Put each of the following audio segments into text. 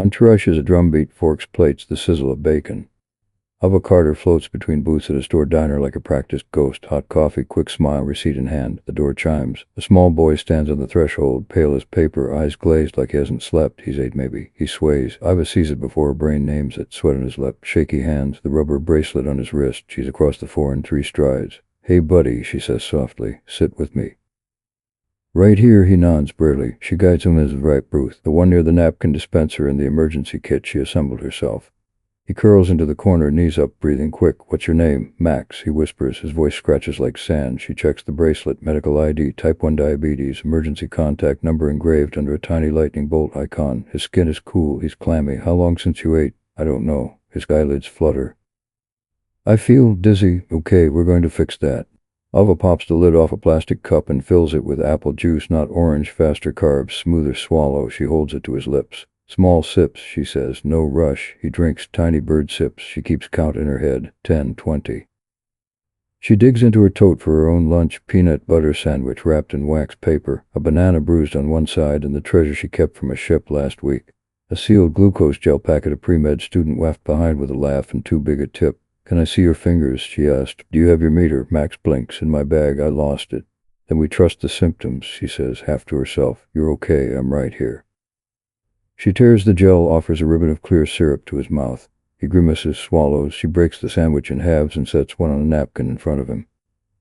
Entourage is a drumbeat, forks, plates, the sizzle of bacon. Ava Carter floats between booths at a store diner like a practiced ghost, hot coffee, quick smile, receipt in hand. The door chimes. A small boy stands on the threshold, pale as paper, eyes glazed like he hasn't slept. He's 8 maybe. He sways. Ava sees it before her brain names it. Sweat on his lip, shaky hands, the rubber bracelet on his wrist. She's across the floor in 3 strides. "Hey buddy," she says softly, "sit with me." "Right here," he nods bravely. She guides him to his right booth, the one near the napkin dispenser and the emergency kit she assembled herself. He curls into the corner, knees up, breathing quick. "What's your name?" "Max," he whispers. His voice scratches like sand. She checks the bracelet. Medical ID, type 1 diabetes, emergency contact number engraved under a tiny lightning bolt icon. His skin is cool. He's clammy. "How long since you ate?" "I don't know." His eyelids flutter. "I feel dizzy." "Okay, we're going to fix that." Ava pops the lid off a plastic cup and fills it with apple juice, not orange, faster carbs, smoother swallow. She holds it to his lips. "Small sips," she says, "no rush." He drinks tiny bird sips. She keeps count in her head. 10, 20. She digs into her tote for her own lunch, peanut butter sandwich wrapped in wax paper, a banana bruised on one side, and the treasure she kept from a ship last week. A sealed glucose gel packet a pre-med student wafted behind with a laugh and too big a tip. "Can I see your fingers?" she asked. "Do you have your meter?" Max blinks. "In my bag. I lost it." "Then we trust the symptoms," she says, half to herself. "You're okay. I'm right here." She tears the gel, offers a ribbon of clear syrup to his mouth. He grimaces, swallows. She breaks the sandwich in halves and sets one on a napkin in front of him.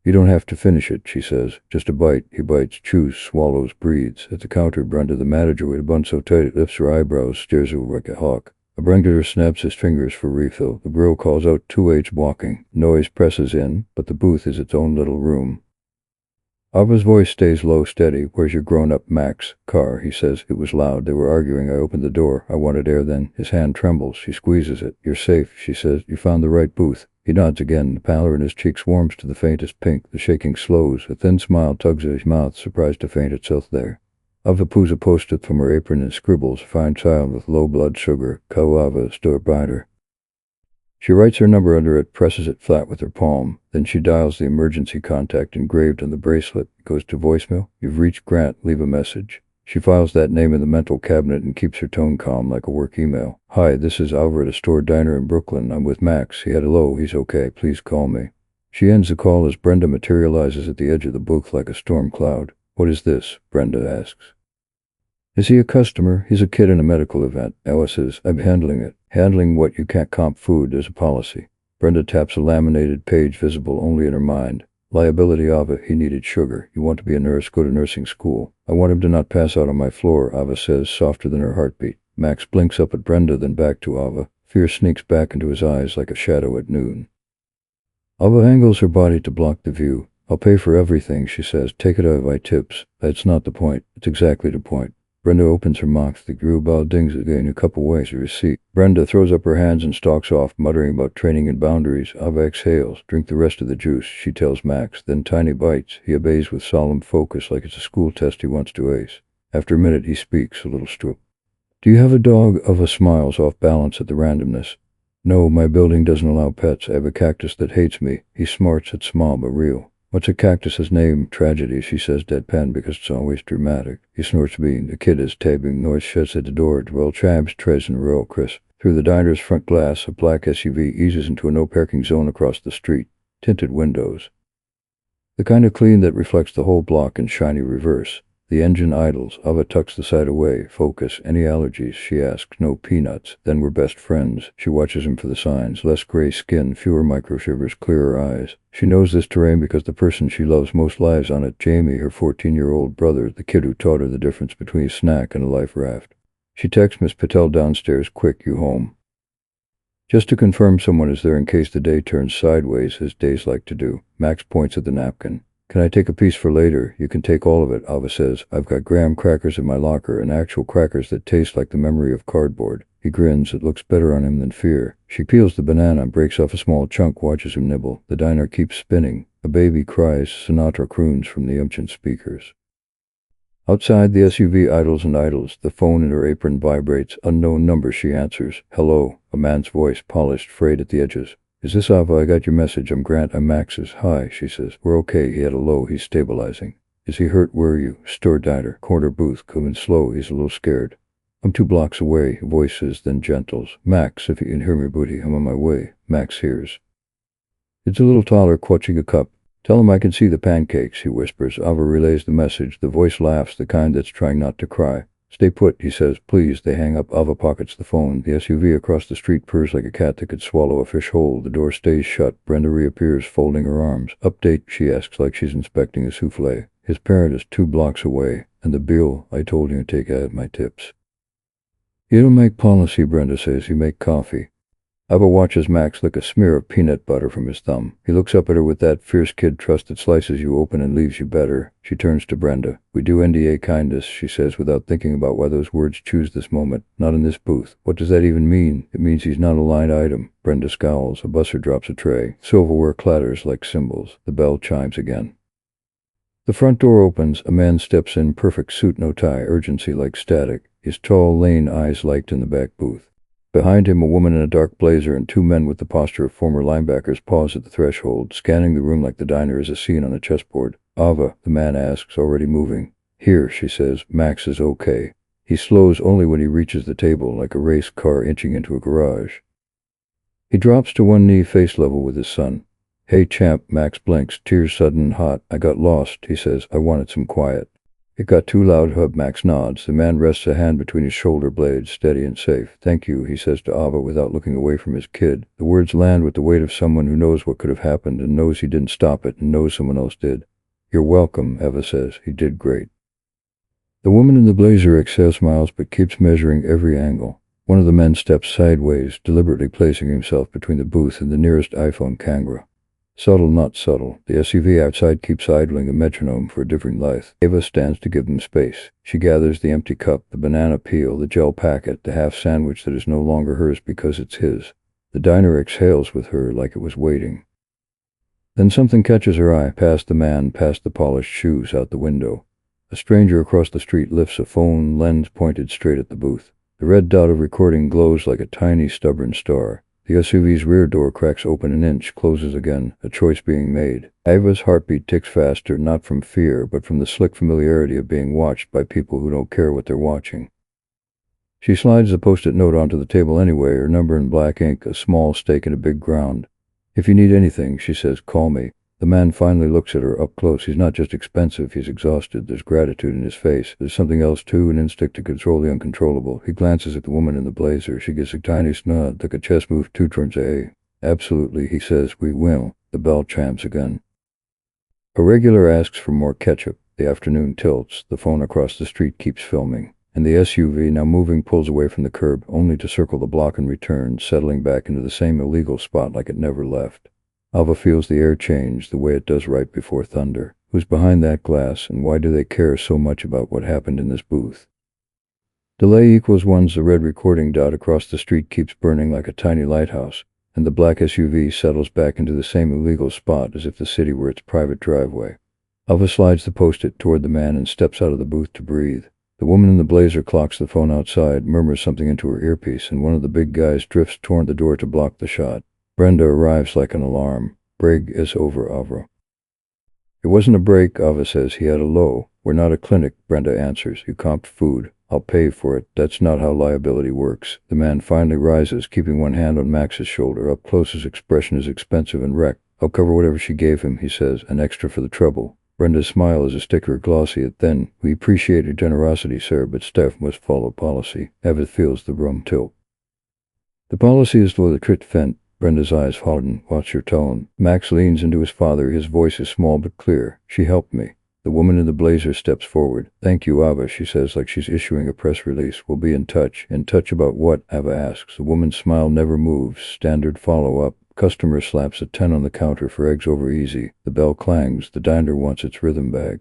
"You don't have to finish it," she says. "Just a bite." He bites, chews, swallows, breathes. At the counter, Brenda, the manager, with a bun so tight it lifts her eyebrows, stares over like a hawk. A Brengler snaps his fingers for refill. The grill calls out 2H walking. Noise presses in, but the booth is its own little room. Ava's voice stays low, steady. "Where's your grown-up Max?" "Car," he says. "It was loud. They were arguing. I opened the door. I wanted air then." His hand trembles. She squeezes it. "You're safe," she says. "You found the right booth." He nods again. The pallor in his cheeks warms to the faintest pink. The shaking slows. A thin smile tugs at his mouth, surprised to find itself there. Ava pulls a post-it from her apron and scribbles, "Fine child with low blood sugar. Kawava, store biter." She writes her number under it, presses it flat with her palm. Then she dials the emergency contact engraved on the bracelet. It goes to voicemail. "You've reached Grant. Leave a message." She files that name in the mental cabinet and keeps her tone calm like a work email. "Hi, this is Alva at a store diner in Brooklyn. I'm with Max. He had a low. He's okay. Please call me." She ends the call as Brenda materializes at the edge of the booth like a storm cloud. "What is this?" Brenda asks. "Is he a customer?" "He's a kid in a medical event." Ella says, "I'm handling it." "Handling what? You can't comp food. There's a policy." Brenda taps a laminated page visible only in her mind. "Liability, Ava. He needed sugar. You want to be a nurse? Go to nursing school." "I want him to not pass out on my floor," Ava says, softer than her heartbeat. Max blinks up at Brenda, then back to Ava. Fear sneaks back into his eyes like a shadow at noon. Ava angles her body to block the view. "I'll pay for everything," she says. "Take it out of my tips." "That's not the point." "It's exactly the point." Brenda opens her mouth. The Grubal dings again a couple ways a receipt. Brenda throws up her hands and stalks off, muttering about training and boundaries. Ava exhales. "Drink the rest of the juice," she tells Max. Then tiny bites. He obeys with solemn focus like it's a school test he wants to ace. After a minute he speaks, a little stroke. "Do you have a dog?" Ava smiles, off balance at the randomness. "No, my building doesn't allow pets. I have a cactus that hates me." He smarts. It's small but real. "What's a cactus's name?" "Tragedy," she says deadpan because it's always dramatic. He snorts bean. The kid is tabbing. Noise shuts at the door. Dwell Chabs treads in royal crisp. Through the diner's front glass, a black SUV eases into a no-parking zone across the street. Tinted windows. The kind of clean that reflects the whole block in shiny reverse. The engine idles. Ava tucks the side away. Focus. "Any allergies?" she asks. "No peanuts." "Then we're best friends." She watches him for the signs. Less gray skin, fewer microshivers, clearer eyes. She knows this terrain because the person she loves most lives on it. Jamie, her 14-year-old brother, the kid who taught her the difference between a snack and a life raft. She texts Miss Patel downstairs, "Quick, you home?" Just to confirm someone is there in case the day turns sideways, as days like to do. Max points at the napkin. "Can I take a piece for later?" "You can take all of it," Ava says. "I've got graham crackers in my locker, and actual crackers that taste like the memory of cardboard." He grins. It looks better on him than fear. She peels the banana, breaks off a small chunk, watches him nibble. The diner keeps spinning. A baby cries. Sinatra croons from the ancient speakers. Outside, the SUV idles and idles. The phone in her apron vibrates. Unknown number, she answers. "Hello." A man's voice, polished, frayed at the edges. "Is this Ava? I got your message. I'm Grant. I'm Max's." "Hi," she says. "We're okay. He had a low. He's stabilizing." "Is he hurt? Where are you?" "Store diner. Corner booth. Coming slow. He's a little scared." I'm 2 blocks away, he voices, then gentles. Max, if you can hear me, booty, I'm on my way. Max hears. It's a little taller, clutching a cup. Tell him I can see the pancakes, he whispers. Ava relays the message. The voice laughs, the kind that's trying not to cry. Stay put, he says. Please. They hang up. Ava pockets the phone. The SUV across the street purrs like a cat that could swallow a fish whole. The door stays shut. Brenda reappears, folding her arms. Update, she asks like she's inspecting a souffle. His parent is 2 blocks away. And the bill, I told you to take out my tips. You don't make policy, Brenda says. You make coffee. Ava watches Max lick a smear of peanut butter from his thumb. He looks up at her with that fierce kid trust that slices you open and leaves you better. She turns to Brenda. We do NDA kindness, she says without thinking about why those words choose this moment. Not in this booth. What does that even mean? It means he's not a line item. Brenda scowls. A busser drops a tray. Silverware clatters like cymbals. The bell chimes again. The front door opens. A man steps in, perfect suit, no tie, urgency like static. His tall, lean eyes light in the back booth. Behind him, a woman in a dark blazer and 2 men with the posture of former linebackers pause at the threshold, scanning the room like the diner is a scene on a chessboard. Ava, the man asks, already moving. Here, she says. Max is okay. He slows only when he reaches the table, like a race car inching into a garage. He drops to one knee, face level with his son. Hey, champ, Max blinks, tears sudden and hot. I got lost, he says. I wanted some quiet. It got too loud, hub. Max nods. The man rests a hand between his shoulder blades, steady and safe. Thank you, he says to Ava without looking away from his kid. The words land with the weight of someone who knows what could have happened and knows he didn't stop it and knows someone else did. You're welcome, Ava says. He did great. The woman in the blazer exhales, smiles, but keeps measuring every angle. One of the men steps sideways, deliberately placing himself between the booth and the nearest iPhone camera. Subtle, not subtle. The SUV outside keeps idling, a metronome for a different life. Ava stands to give them space. She gathers the empty cup, the banana peel, the gel packet, the half sandwich that is no longer hers because it's his. The diner exhales with her like it was waiting. Then something catches her eye, past the man, past the polished shoes, out the window. A stranger across the street lifts a phone, lens pointed straight at the booth. The red dot of recording glows like a tiny, stubborn star. The SUV's rear door cracks open an inch, closes again, a choice being made. Ava's heartbeat ticks faster, not from fear, but from the slick familiarity of being watched by people who don't care what they're watching. She slides the post-it note onto the table anyway, her number in black ink, a small stake in a big ground. If you need anything, she says, call me. The man finally looks at her up close. He's not just expensive, he's exhausted. There's gratitude in his face. There's something else too, an instinct to control the uncontrollable. He glances at the woman in the blazer. She gives a tiny nod, like a chess move 2 turns A. Absolutely, he says, we will. The bell chimes again. A regular asks for more ketchup. The afternoon tilts. The phone across the street keeps filming. And the SUV, now moving, pulls away from the curb, only to circle the block and return, settling back into the same illegal spot like it never left. Ava feels the air change the way it does right before thunder. Who's behind that glass, and why do they care so much about what happened in this booth? Delay equals 1. The red recording dot across the street keeps burning like a tiny lighthouse, and the black SUV settles back into the same illegal spot as if the city were its private driveway. Ava slides the post-it toward the man and steps out of the booth to breathe. The woman in the blazer clocks the phone outside, murmurs something into her earpiece, and one of the big guys drifts toward the door to block the shot. Brenda arrives like an alarm. Break is over, Ava. It wasn't a break, Ava says. He had a low. We're not a clinic, Brenda answers. You comped food. I'll pay for it. That's not how liability works. The man finally rises, keeping one hand on Max's shoulder. Up close, his expression is expensive and wrecked. I'll cover whatever she gave him, he says. An extra for the trouble. Brenda's smile is a sticker, glossy at thin. We appreciate your generosity, sir, but staff must follow policy. Ava feels the room tilt. The policy is for the crit vent. Brenda's eyes harden. Watch your tone. Max leans into his father. His voice is small but clear. She helped me. The woman in the blazer steps forward. Thank you, Ava, she says like she's issuing a press release. We'll be in touch. In touch about what? Ava asks. The woman's smile never moves. Standard follow-up. Customer slaps a 10 on the counter for eggs over easy. The bell clangs. The diner wants its rhythm bag.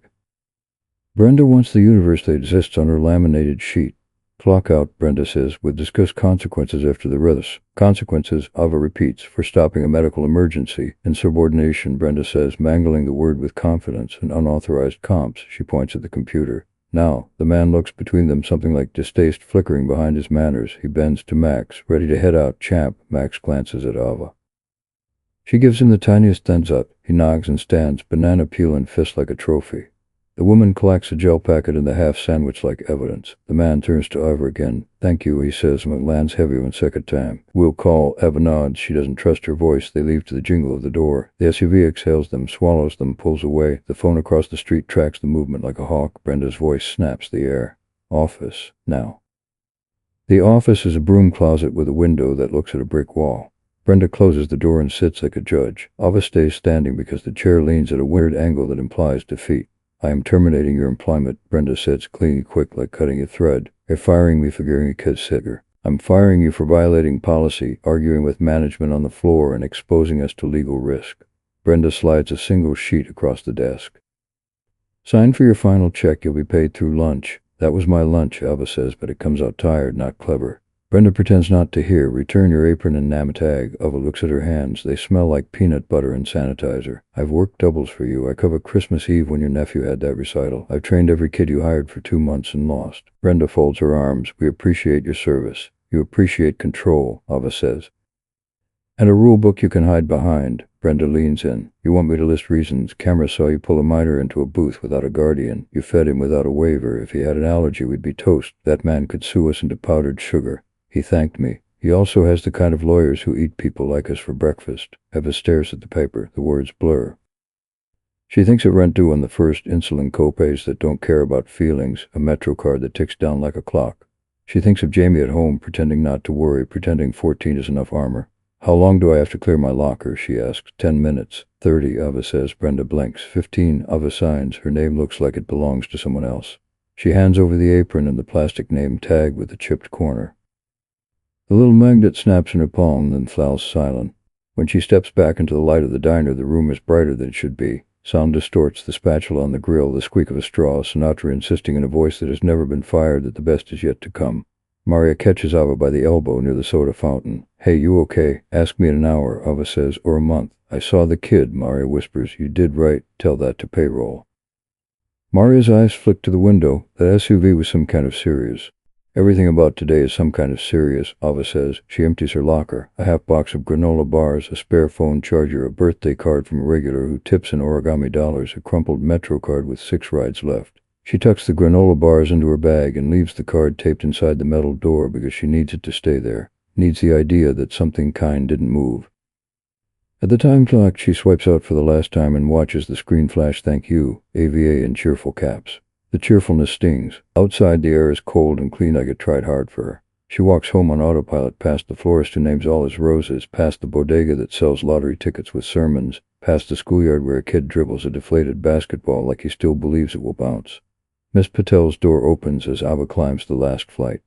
Brenda wants the universe that exists on her laminated sheet. Clock out, Brenda says. We'll discuss consequences after the rest. Consequences, Ava repeats, for stopping a medical emergency. Insubordination, Brenda says, mangling the word with confidence. And unauthorized comps, she points at the computer. Now, the man looks between them, something like distaste flickering behind his manners. He bends to Max, ready to head out. Champ, Max glances at Ava. She gives him the tiniest thumbs up. He nods and stands, banana peel in fist like a trophy. The woman collects a gel packet in the half sandwich like evidence. The man turns to Ava again. Thank you, he says, and it lands heavy one second time. We'll call. Ava nods. She doesn't trust her voice. They leave to the jingle of the door. The SUV exhales them, swallows them, pulls away. The phone across the street tracks the movement like a hawk. Brenda's voice snaps the air. Office. Now. The office is a broom closet with a window that looks at a brick wall. Brenda closes the door and sits like a judge. Ava stays standing because the chair leans at a weird angle that implies defeat. I am terminating your employment, Brenda says, cleaning quick like cutting a thread. You're firing me for getting a kid sitter. I'm firing you for violating policy, arguing with management on the floor, and exposing us to legal risk. Brenda slides a single sheet across the desk. Sign for your final check. You'll be paid through lunch. That was my lunch, Ava says, but it comes out tired, not clever. Brenda pretends not to hear. Return your apron and name tag. Ava looks at her hands. They smell like peanut butter and sanitizer. I've worked doubles for you. I covered Christmas Eve when your nephew had that recital. I've trained every kid you hired for 2 months and lost. Brenda folds her arms. We appreciate your service. You appreciate control, Ava says. And a rule book you can hide behind. Brenda leans in. You want me to list reasons? Camera saw you pull a minor into a booth without a guardian. You fed him without a waiver. If he had an allergy, we'd be toast. That man could sue us into powdered sugar. He thanked me. He also has the kind of lawyers who eat people like us for breakfast. Eva stares at the paper. The words blur. She thinks of rent due on the first, insulin copays that don't care about feelings, a Metro card that ticks down like a clock. She thinks of Jamie at home, pretending not to worry, pretending 14 is enough armor. How long do I have to clear my locker, she asks. 10 minutes. 30, Ava says. Brenda blinks. 15, Ava signs. Her name looks like it belongs to someone else. She hands over the apron and the plastic name tag with the chipped corner. The little magnet snaps in her palm, then falls silent. When she steps back into the light of the diner, the room is brighter than it should be. Sound distorts, the spatula on the grill, the squeak of a straw, Sinatra insisting in a voice that has never been fired that the best is yet to come. Maria catches Ava by the elbow near the soda fountain. Hey, you okay? Ask me in an hour, Ava says, or a month. I saw the kid, Maria whispers. You did right. Tell that to payroll. Maria's eyes flick to the window. That SUV was some kind of serious. Everything about today is some kind of serious, Ava says. She empties her locker. A half box of granola bars, a spare phone charger, a birthday card from a regular who tips in origami dollars, a crumpled Metro card with 6 rides left. She tucks the granola bars into her bag and leaves the card taped inside the metal door because she needs it to stay there. Needs the idea that something kind didn't move. At the time clock, she swipes out for the last time and watches the screen flash thank you, AVA in cheerful caps. The cheerfulness stings. Outside, the air is cold and clean like it tried hard for her. She walks home on autopilot, past the florist who names all his roses, past the bodega that sells lottery tickets with sermons, past the schoolyard where a kid dribbles a deflated basketball like he still believes it will bounce. Miss Patel's door opens as Ava climbs the last flight.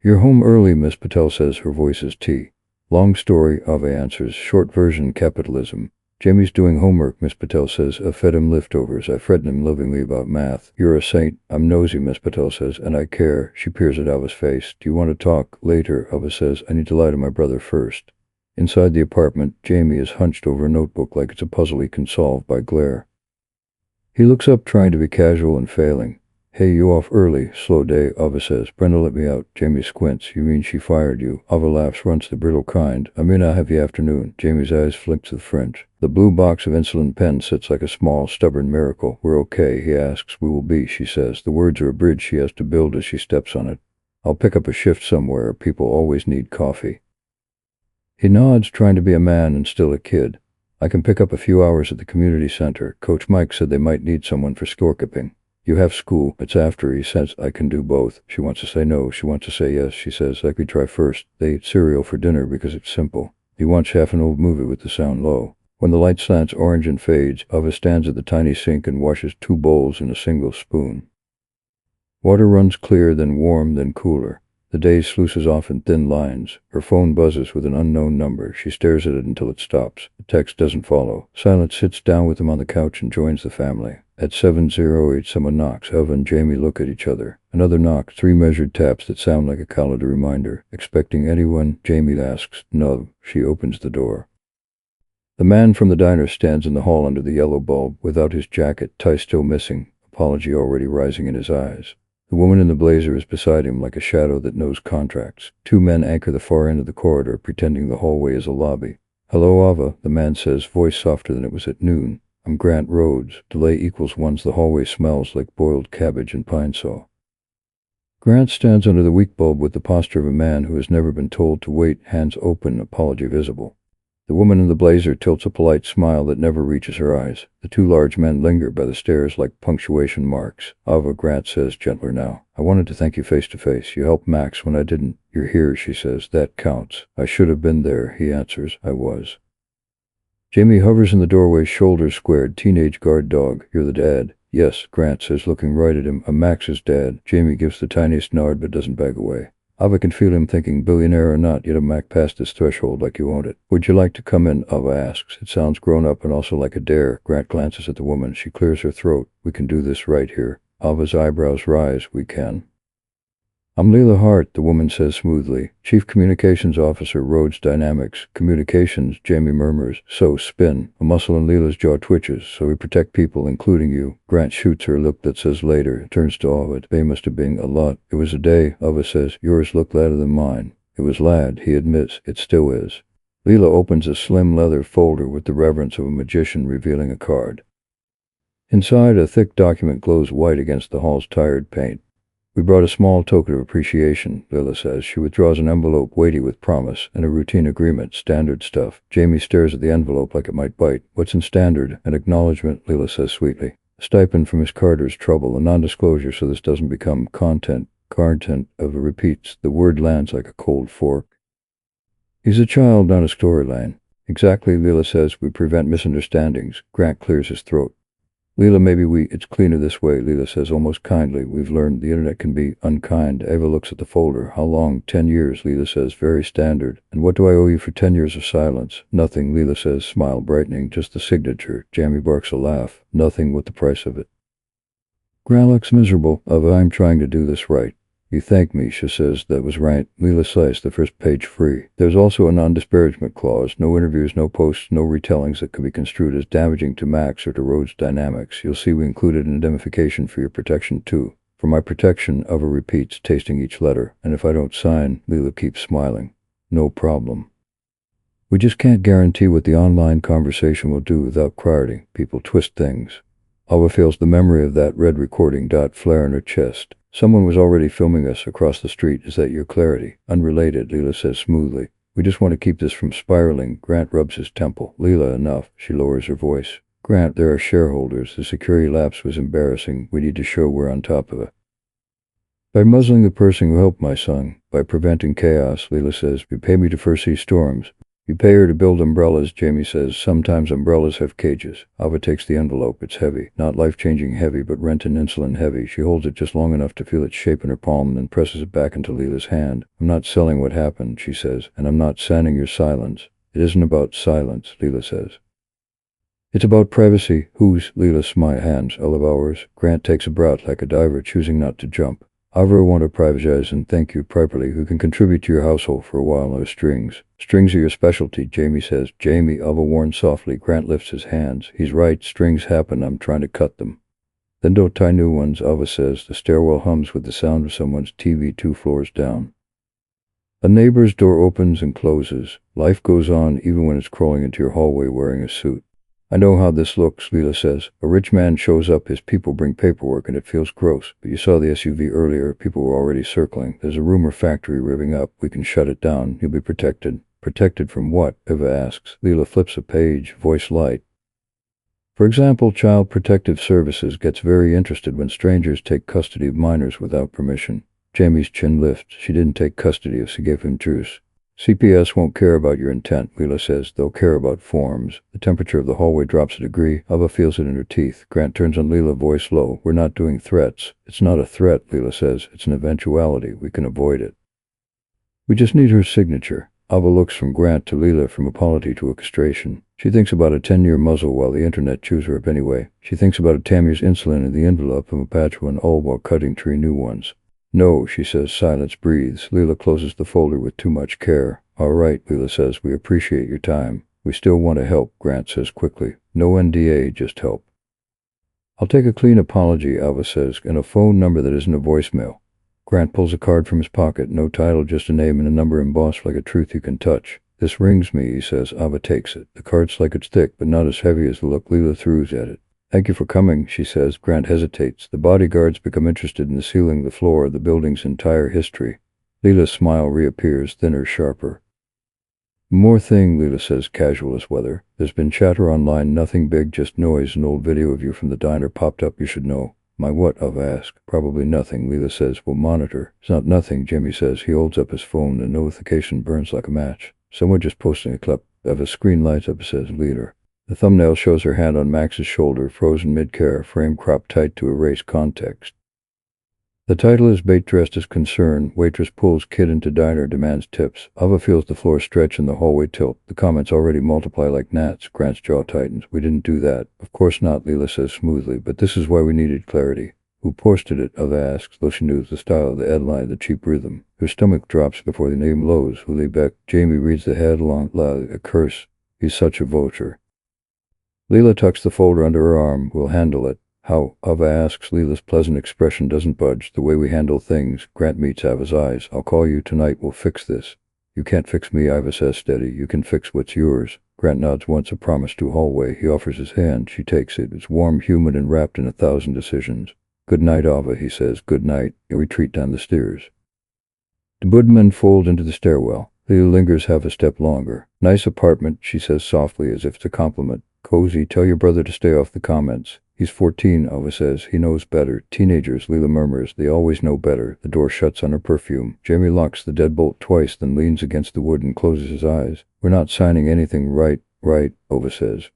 You're home early, Miss Patel says. Her voice is tea. Long story, Ava answers. Short version, capitalism. Jamie's doing homework, Miss Patel says. I fed him leftovers. I fretted him lovingly about math. You're a saint. I'm nosy, Miss Patel says, and I care. She peers at Ava's face. Do you want to talk? Later, Ava says. I need to lie to my brother first. Inside the apartment, Jamie is hunched over a notebook like it's a puzzle he can solve by glare. He looks up, trying to be casual and failing. Hey, you off early. Slow day, Ava says. Brenda let me out. Jamie squints. You mean she fired you? Ava laughs, runs the brittle kind. I mean a heavy afternoon. Jamie's eyes flick to the French. The blue box of insulin pens sits like a small, stubborn miracle. We're okay, he asks. We will be, she says. The words are a bridge she has to build as she steps on it. I'll pick up a shift somewhere. People always need coffee. He nods, trying to be a man and still a kid. I can pick up a few hours at the community center. Coach Mike said they might need someone for scorekeeping. You have school. It's after. He says I can do both. She wants to say no. She wants to say yes. She says, like we try first. They eat cereal for dinner because it's simple. He wants half an old movie with the sound low. When the light slants orange and fades, Ava stands at the tiny sink and washes 2 bowls in a single spoon. Water runs clear, then warm, then cooler. The day sluices off in thin lines. Her phone buzzes with an unknown number. She stares at it until it stops. The text doesn't follow. Silence sits down with him on the couch and joins the family. At 7:08, someone knocks. Ava and Jamie look at each other. Another knock, 3 measured taps that sound like a calendar reminder. Expecting anyone? Jamie asks. No. She opens the door. The man from the diner stands in the hall under the yellow bulb, without his jacket, tie still missing, apology already rising in his eyes. The woman in the blazer is beside him like a shadow that knows contracts. 2 men anchor the far end of the corridor, pretending the hallway is a lobby. Hello, Ava, the man says, voice softer than it was at noon. I'm Grant Rhodes. Delay equals ones. The hallway smells like boiled cabbage and pine saw. Grant stands under the weak bulb with the posture of a man who has never been told to wait, hands open, apology visible. The woman in the blazer tilts a polite smile that never reaches her eyes. The two large men linger by the stairs like punctuation marks. Ava, Grant says, gentler now. I wanted to thank you face to face. You helped Max when I didn't. You're here, she says. That counts. I should have been there, he answers. I was. Jamie hovers in the doorway, shoulders squared. Teenage guard dog. You're the dad. Yes, Grant says, looking right at him. I'm Max's dad. Jamie gives the tiniest nod but doesn't back away. Ava can feel him thinking, billionaire or not, yet Mac passed his threshold like you own it. Would you like to come in? Ava asks. It sounds grown up and also like a dare. Grant glances at the woman. She clears her throat. We can do this right here. Ava's eyebrows rise. We can. I'm Leela Hart, the woman says smoothly. Chief Communications Officer, Rhodes Dynamics. Communications, Jamie murmurs. So, spin. A muscle in Leela's jaw twitches. So we protect people, including you. Grant shoots her look that says later. Turns to Ava. They must have been a lot. It was a day. Ava says, yours look ladder than mine. It was lad, he admits. It still is. Leela opens a slim leather folder with the reverence of a magician revealing a card. Inside, a thick document glows white against the hall's tired paint. We brought a small token of appreciation, Leela says. She withdraws an envelope weighty with promise and a routine agreement, standard stuff. Jamie stares at the envelope like it might bite. What's in standard? An acknowledgement, Leela says sweetly. A stipend for Miss Carter's trouble, a non-disclosure so this doesn't become content of repeats. The word lands like a cold fork. He's a child, not a storyline. Exactly, Leela says. We prevent misunderstandings. Grant clears his throat. Leela, it's cleaner this way, Leela says almost kindly. We've learned the internet can be unkind. Ava looks at the folder. How long? 10 years, Leela says, very standard. And what do I owe you for 10 years of silence? Nothing, Leela says, smile brightening, just the signature. Jamie barks a laugh. Nothing, what the price of it? Grant looks miserable. Ava, I'm trying to do this right. You thank me, she says. That was right. Leela sighs, the first page free. There's also a non-disparagement clause. No interviews, no posts, no retellings that could be construed as damaging to Max or to Rhodes Dynamics. You'll see we included an indemnification for your protection, too. For my protection, Ava repeats, tasting each letter. And if I don't sign, Leela keeps smiling. No problem. We just can't guarantee what the online conversation will do without clarity. People twist things. Ava feels the memory of that red recording dot flare in her chest. Someone was already filming us across the street. Is that your clarity? Unrelated, Leela says smoothly. We just want to keep this from spiraling. Grant rubs his temple. Leela, enough. She lowers her voice. Grant, there are shareholders. The security lapse was embarrassing. We need to show we're on top of it. By muzzling the person who helped my son, by preventing chaos, Leela says, you pay me to foresee storms. You pay her to build umbrellas, Jamie says. Sometimes umbrellas have cages. Ava takes the envelope. It's heavy. Not life-changing heavy, but rent and insulin heavy. She holds it just long enough to feel its shape in her palm and then presses it back into Leela's hand. I'm not selling what happened, she says, and I'm not signing your silence. It isn't about silence, Leela says. It's about privacy. Whose? Leela smiles hands. All of ours. Grant takes a breath like a diver choosing not to jump. Ava want to privatize and thank you properly who can contribute to your household for a while. No strings. Strings are your specialty, Jamie says. Jamie, Ava warns softly. Grant lifts his hands. He's right. Strings happen. I'm trying to cut them. Then don't tie new ones, Ava says. The stairwell hums with the sound of someone's TV 2 floors down. A neighbor's door opens and closes. Life goes on even when it's crawling into your hallway wearing a suit. I know how this looks, Leela says. A rich man shows up, his people bring paperwork, and it feels gross. But you saw the SUV earlier. People were already circling. There's a rumor factory revving up. We can shut it down. You'll be protected. Protected from what? Eva asks. Leela flips a page, voice light. For example, Child Protective Services gets very interested when strangers take custody of minors without permission. Jamie's chin lifts. She didn't take custody if she gave him truce. CPS won't care about your intent, Leela says. They'll care about forms. The temperature of the hallway drops a degree. Ava feels it in her teeth. Grant turns on Leela, voice low. We're not doing threats. It's not a threat, Leela says. It's an eventuality. We can avoid it. We just need her signature. Ava looks from Grant to Leela, from apology to orchestration. She thinks about a 10-year muzzle while the internet chews her up anyway. She thinks about a Tammy's insulin in the envelope of a patch one, all while cutting 3 new ones. No, she says. Silence breathes. Leela closes the folder with too much care. All right, Leela says. We appreciate your time. We still want to help, Grant says quickly. No NDA, just help. I'll take a clean apology, Ava says, and a phone number that isn't a voicemail. Grant pulls a card from his pocket. No title, just a name and a number embossed like a truth you can touch. This rings me, he says. Ava takes it. The card's like it's thick, but not as heavy as the look Leela throws at it. Thank you for coming, she says. Grant hesitates. The bodyguards become interested in the ceiling, the floor, the building's entire history. Leela's smile reappears, thinner, sharper. More thing, Leela says, casual as weather. There's been chatter online, nothing big, just noise. An old video of you from the diner popped up, you should know. My what? Ava asks. Probably nothing, Leela says. We'll monitor. It's not nothing, Jimmy says. He holds up his phone. The notification burns like a match. Someone just posting a clip. Ava's screen lights up, it says leader. The thumbnail shows her hand on Max's shoulder, frozen mid-care, frame cropped tight to erase context. The title is Bait Dressed as Concern. Waitress pulls kid into diner, demands tips. Ava feels the floor stretch and the hallway tilt. The comments already multiply like gnats. Grant's jaw tightens. We didn't do that. Of course not, Leela says smoothly, but this is why we needed clarity. Who posted it? Ava asks, though she knew the style of the headline, the cheap rhythm. Her stomach drops before the name loads. Who Beck. Jamie reads the headline loud. A curse. He's such a vulture. Leela tucks the folder under her arm. We'll handle it. How? Ava asks. Leela's pleasant expression doesn't budge. The way we handle things. Grant meets Ava's eyes. I'll call you tonight. We'll fix this. You can't fix me, Ava says steady. You can fix what's yours. Grant nods once, a promise to hallway. He offers his hand. She takes it. It's warm, humid, and wrapped in 1,000 decisions. Good night, Ava, he says. Good night. A retreat down the stairs. The Budmen fold into the stairwell. Leela lingers half a step longer. Nice apartment, she says softly, as if it's a compliment. Cozy. Tell your brother to stay off the comments. He's 14, Ava says. He knows better. Teenagers, Leela murmurs. They always know better. The door shuts on her perfume. Jamie locks the deadbolt twice, then leans against the wood and closes his eyes. We're not signing anything, right, Ava says.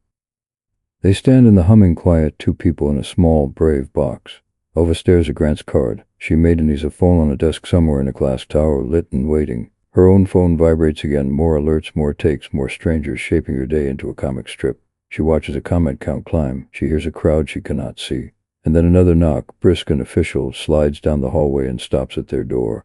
They stand in the humming quiet, two people in a small, brave box. Ava stares at Grant's card. She maidenlies a phone on a desk somewhere in a glass tower, lit and waiting. Her own phone vibrates again. More alerts, more takes, more strangers shaping her day into a comic strip. She watches a comment count climb. She hears a crowd she cannot see. And then another knock. Brisk and official slides down the hallway and stops at their door.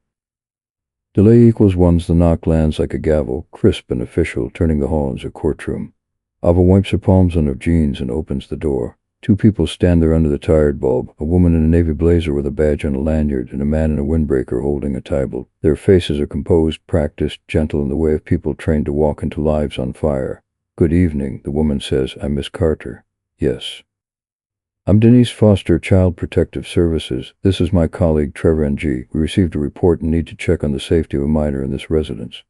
Delay equals ones. The knock lands like a gavel, crisp and official, turning the hall into a courtroom. Ava wipes her palms on her jeans and opens the door. Two people stand there under the tired bulb, a woman in a navy blazer with a badge and a lanyard, and a man in a windbreaker holding a Tybalt. Their faces are composed, practiced, gentle in the way of people trained to walk into lives on fire. Good evening, the woman says. I'm Miss Carter. Yes. I'm Denise Foster, Child Protective Services. This is my colleague Trevor N.G. We received a report and need to check on the safety of a minor in this residence.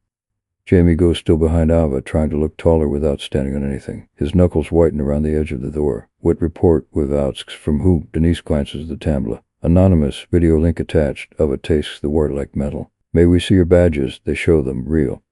Jamie goes still behind Ava, trying to look taller without standing on anything. His knuckles whiten around the edge of the door. What report? Asks. From who? Denise glances at the tablet. Anonymous. Video link attached. Ava tastes the word like metal. May we see your badges? They show them. Real.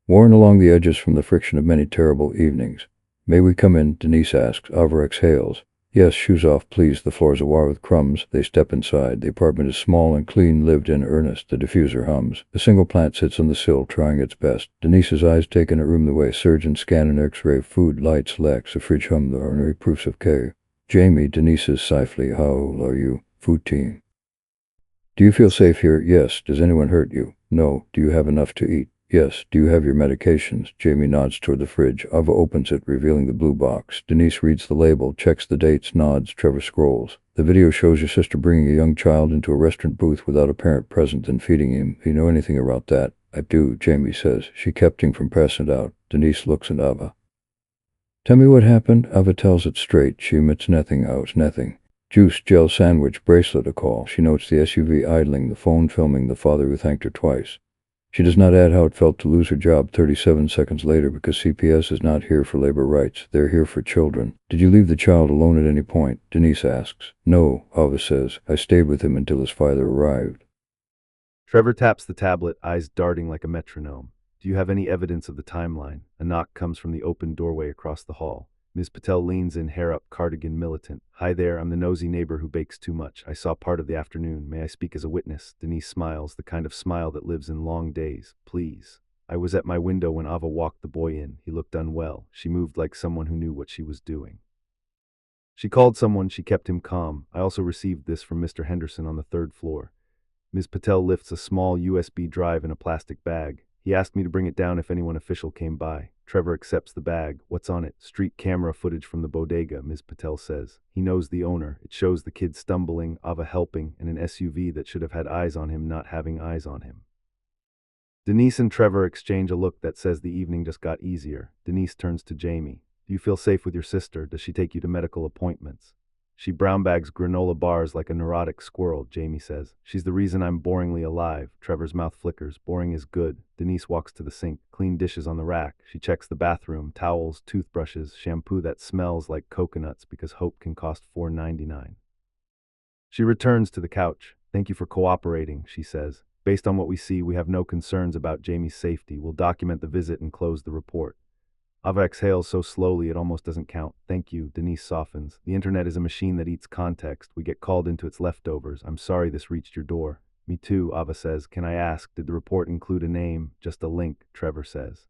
Worn along the edges from the friction of many terrible evenings. May we come in? Denise asks. Ava exhales. Yes, shoes off, please. The floor is awash with crumbs. They step inside. The apartment is small and clean, lived in earnest. The diffuser hums. A single plant sits on the sill, trying its best. Denise's eyes take in a room the way surgeons scan an X-ray. Food, lights, Lex. A fridge hum, the ordinary proofs of K. Jamie, Denise's softly. How old are you? 14. Do you feel safe here? Yes. Does anyone hurt you? No. Do you have enough to eat? Yes. Do you have your medications? Jamie nods toward the fridge. Ava opens it, revealing the blue box. Denise reads the label, checks the dates, nods. Trevor scrolls. The video shows your sister bringing a young child into a restaurant booth without a parent present and feeding him. Do you know anything about that? I do, Jamie says. She kept him from passing out. Denise looks at Ava. Tell me what happened. Ava tells it straight. She admits nothing. Nothing. Juice, gel sandwich, bracelet, a call. She notes the SUV idling, the phone filming, the father who thanked her twice. She does not add how it felt to lose her job 37 seconds later because CPS is not here for labor rights. They're here for children. Did you leave the child alone at any point? Denise asks. No, Ava says. I stayed with him until his father arrived. Trevor taps the tablet, eyes darting like a metronome. Do you have any evidence of the timeline? A knock comes from the open doorway across the hall. Ms. Patel leans in, hair up, cardigan militant. Hi there, I'm the nosy neighbor who bakes too much. I saw part of the afternoon. May I speak as a witness? Denise smiles, the kind of smile that lives in long days. Please. I was at my window when Ava walked the boy in. He looked unwell. She moved like someone who knew what she was doing. She called someone. She kept him calm. I also received this from Mr. Henderson on the 3rd floor. Ms. Patel lifts a small USB drive in a plastic bag. He asked me to bring it down if anyone official came by. Trevor accepts the bag. What's on it? Street camera footage from the bodega, Ms. Patel says. He knows the owner. It shows the kid stumbling, Ava helping, and an SUV that should have had eyes on him not having eyes on him. Denise and Trevor exchange a look that says the evening just got easier. Denise turns to Jamie. Do you feel safe with your sister? Does she take you to medical appointments? She brownbags granola bars like a neurotic squirrel, Jamie says. She's the reason I'm boringly alive. Trevor's mouth flickers. Boring is good. Denise walks to the sink, clean dishes on the rack. She checks the bathroom, towels, toothbrushes, shampoo that smells like coconuts because Hope can cost $4.99. She returns to the couch. Thank you for cooperating, she says. Based on what we see, we have no concerns about Jamie's safety. We'll document the visit and close the report. Ava exhales so slowly it almost doesn't count. Thank you, Denise softens. The internet is a machine that eats context. We get called into its leftovers. I'm sorry this reached your door. Me too, Ava says. Can I ask, did the report include a name? Just a link, Trevor says.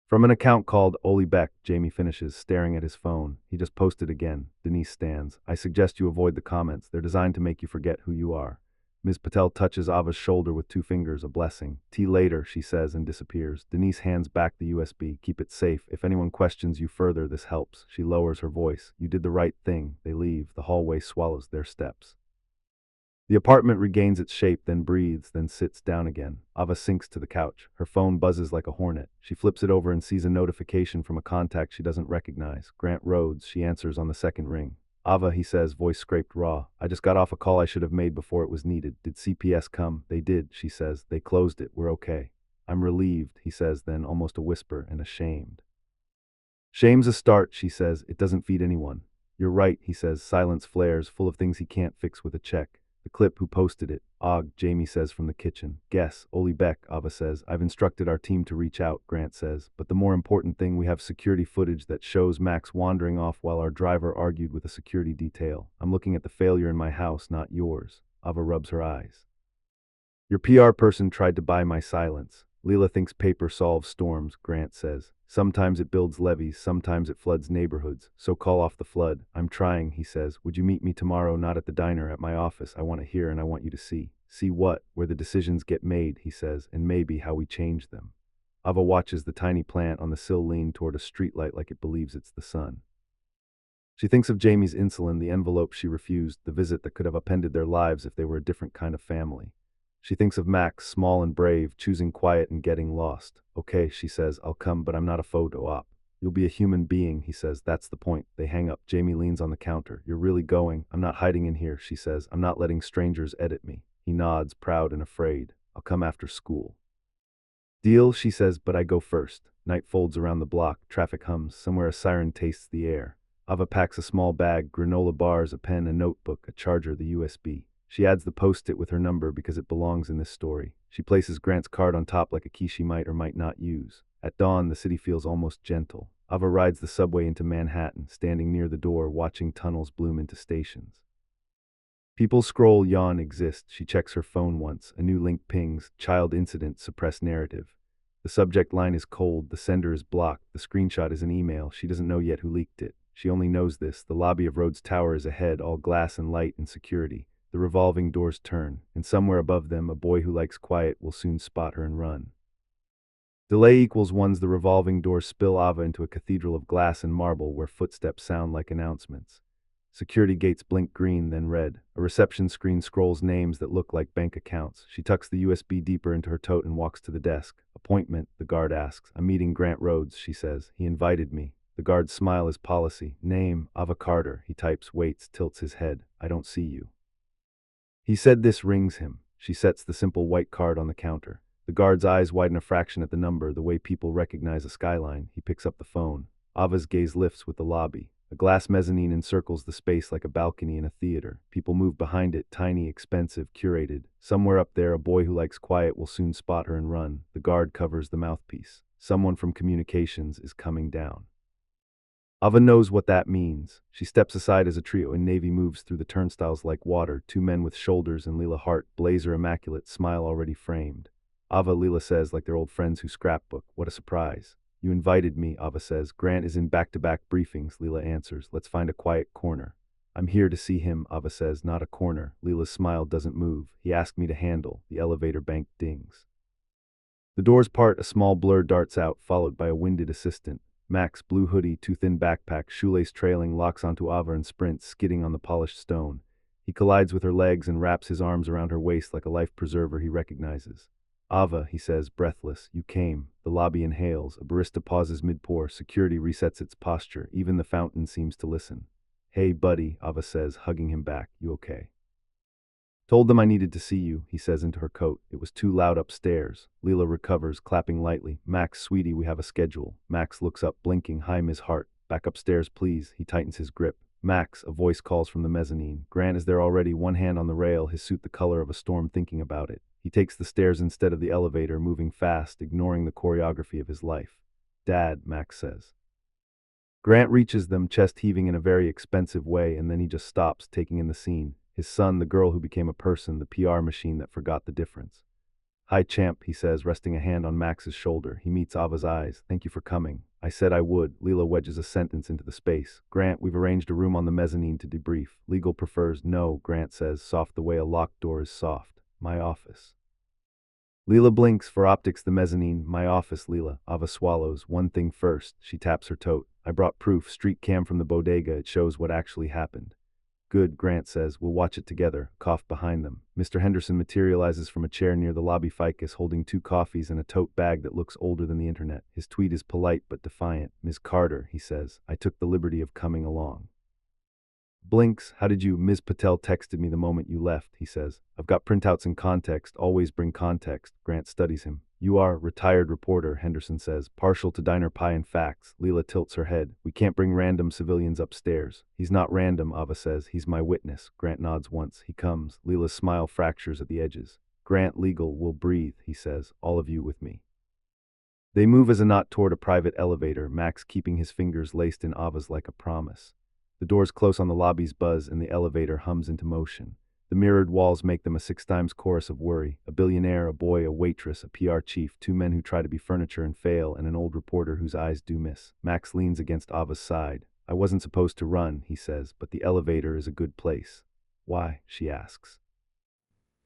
From an account called Oli Beck, Jamie finishes, staring at his phone. He just posted again. Denise stands. I suggest you avoid the comments. They're designed to make you forget who you are. Ms. Patel touches Ava's shoulder with 2 fingers, a blessing. Tea later, she says, and disappears. Denise hands back the USB. Keep it safe. If anyone questions you further, this helps. She lowers her voice. You did the right thing. They leave. The hallway swallows their steps. The apartment regains its shape, then breathes, then sits down again. Ava sinks to the couch. Her phone buzzes like a hornet. She flips it over and sees a notification from a contact she doesn't recognize. Grant Rhodes. She answers on the second ring. Ava, he says, voice scraped raw. I just got off a call I should have made before it was needed. Did CPS come? They did, she says. They closed it. We're okay. I'm relieved, he says, then almost a whisper, and ashamed. Shame's a start, she says. It doesn't feed anyone. You're right, he says. Silence flares, full of things he can't fix with a check. The clip, who posted it? Og, Jamie says from the kitchen. Guess, Oli Beck, Ava says. I've instructed our team to reach out, Grant says. But the more important thing, we have security footage that shows Max wandering off while our driver argued with a security detail. I'm looking at the failure in my house, not yours. Ava rubs her eyes. Your PR person tried to buy my silence. Leela thinks paper solves storms, Grant says. Sometimes it builds levees, sometimes it floods neighborhoods. So call off the flood. I'm trying, he says. Would you meet me tomorrow, not at the diner, at my office? I want to hear and I want you to see. See what? Where the decisions get made, he says, and maybe how we change them. Ava watches the tiny plant on the sill lean toward a streetlight like it believes it's the sun. She thinks of Jamie's insulin, the envelope she refused, the visit that could have upended their lives if they were a different kind of family. She thinks of Max, small and brave, choosing quiet and getting lost. Okay, she says, I'll come, but I'm not a photo op. You'll be a human being, he says. That's the point. They hang up. Jamie leans on the counter. You're really going? I'm not hiding in here, she says. I'm not letting strangers edit me. He nods, proud and afraid. I'll come after school. Deal, she says, but I go first. Night folds around the block. Traffic hums. Somewhere a siren tastes the air. Ava packs a small bag, granola bars, a pen, a notebook, a charger, the USB. She adds the post-it with her number because it belongs in this story. She places Grant's card on top like a key she might or might not use. At dawn, the city feels almost gentle. Ava rides the subway into Manhattan, standing near the door, watching tunnels bloom into stations. People scroll, yawn, exist. She checks her phone once. A new link pings. Child incident, suppressed narrative. The subject line is cold. The sender is blocked. The screenshot is an email. She doesn't know yet who leaked it. She only knows this. The lobby of Rhodes Tower is ahead, all glass and light and security. The revolving doors turn, and somewhere above them, a boy who likes quiet will soon spot her and run. Delay equals ones. The revolving doors spill Ava into a cathedral of glass and marble where footsteps sound like announcements. Security gates blink green, then red. A reception screen scrolls names that look like bank accounts. She tucks the USB deeper into her tote and walks to the desk. Appointment, the guard asks. I'm meeting Grant Rhodes, she says. He invited me. The guard's smile is policy. Name, Ava Carter. He types, waits, tilts his head. I don't see you. He said this rings him. She sets the simple white card on the counter. The guard's eyes widen a fraction at the number, the way people recognize a skyline. He picks up the phone. Ava's gaze lifts with the lobby. A glass mezzanine encircles the space like a balcony in a theater. People move behind it, tiny, expensive, curated. Somewhere up there, a boy who likes quiet will soon spot her and run. The guard covers the mouthpiece. Someone from communications is coming down. Ava knows what that means. She steps aside as a trio in navy moves through the turnstiles like water. 2 men with shoulders and Leela Hart, blazer immaculate, smile already framed. Ava, Leela says, like they're old friends who scrapbook. What a surprise. You invited me, Ava says. Grant is in back-to-back briefings, Leela answers. Let's find a quiet corner. I'm here to see him, Ava says, not a corner. Leela's smile doesn't move. He asked me to handle. The elevator bank dings. The doors part, a small blur darts out, followed by a winded assistant. Max, blue hoodie, too thin backpack, shoelace trailing, locks onto Ava and sprints, skidding on the polished stone. He collides with her legs and wraps his arms around her waist like a life preserver he recognizes. Ava, he says, breathless, you came. The lobby inhales. A barista pauses mid-pour. Security resets its posture. Even the fountain seems to listen. Hey, buddy, Ava says, hugging him back. You okay? Told them I needed to see you, he says into her coat. It was too loud upstairs. Leela recovers, clapping lightly. Max, sweetie, we have a schedule. Max looks up, blinking. Hi, Ms. Hart. Back upstairs, please. He tightens his grip. Max, a voice calls from the mezzanine. Grant is there already, one hand on the rail, his suit the color of a storm, thinking about it. He takes the stairs instead of the elevator, moving fast, ignoring the choreography of his life. Dad, Max says. Grant reaches them, chest heaving in a very expensive way, and then he just stops, taking in the scene. His son, the girl who became a person, the PR machine that forgot the difference. Hi, champ, he says, resting a hand on Max's shoulder. He meets Ava's eyes. Thank you for coming. I said I would. Leela wedges a sentence into the space. Grant, we've arranged a room on the mezzanine to debrief. Legal prefers no, Grant says, soft the way a locked door is soft. My office. Leela blinks. For optics, the mezzanine. My office, Leela. Ava swallows. One thing first. She taps her tote. I brought proof. Street cam from the bodega. It shows what actually happened. Good, Grant says. We'll watch it together. Cough behind them. Mr. Henderson materializes from a chair near the lobby ficus, holding 2 coffees and a tote bag that looks older than the internet. His tweet is polite but defiant. Ms. Carter, he says, I took the liberty of coming along. Blinks. How did you? Ms. Patel texted me the moment you left, he says. I've got printouts in context. Always bring context. Grant studies him. You are retired reporter, Henderson says, partial to diner pie and facts. Leela tilts her head. We can't bring random civilians upstairs. He's not random, Ava says. He's my witness. Grant nods once. He comes. Leela's smile fractures at the edges. Grant, legal, will breathe, he says. All of you with me. They move as a knot toward a private elevator, Max keeping his fingers laced in Ava's like a promise. The doors close on the lobby's buzz and the elevator hums into motion. The mirrored walls make them a 6 times chorus of worry. A billionaire, a boy, a waitress, a PR chief, 2 men who try to be furniture and fail, and an old reporter whose eyes do miss. Max leans against Ava's side. I wasn't supposed to run, he says, but the elevator is a good place. Why? She asks.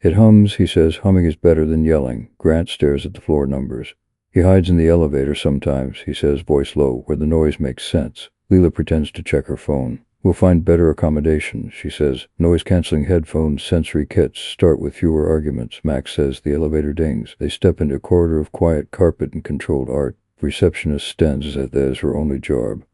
It hums, he says. Humming is better than yelling. Grant stares at the floor numbers. He hides in the elevator sometimes, he says, voice low, where the noise makes sense. Leela pretends to check her phone. We'll find better accommodations, she says. Noise-canceling headphones, sensory kits, start with fewer arguments. Max says. The elevator dings. They step into a corridor of quiet carpet and controlled art. Receptionist stands as if that is her only job.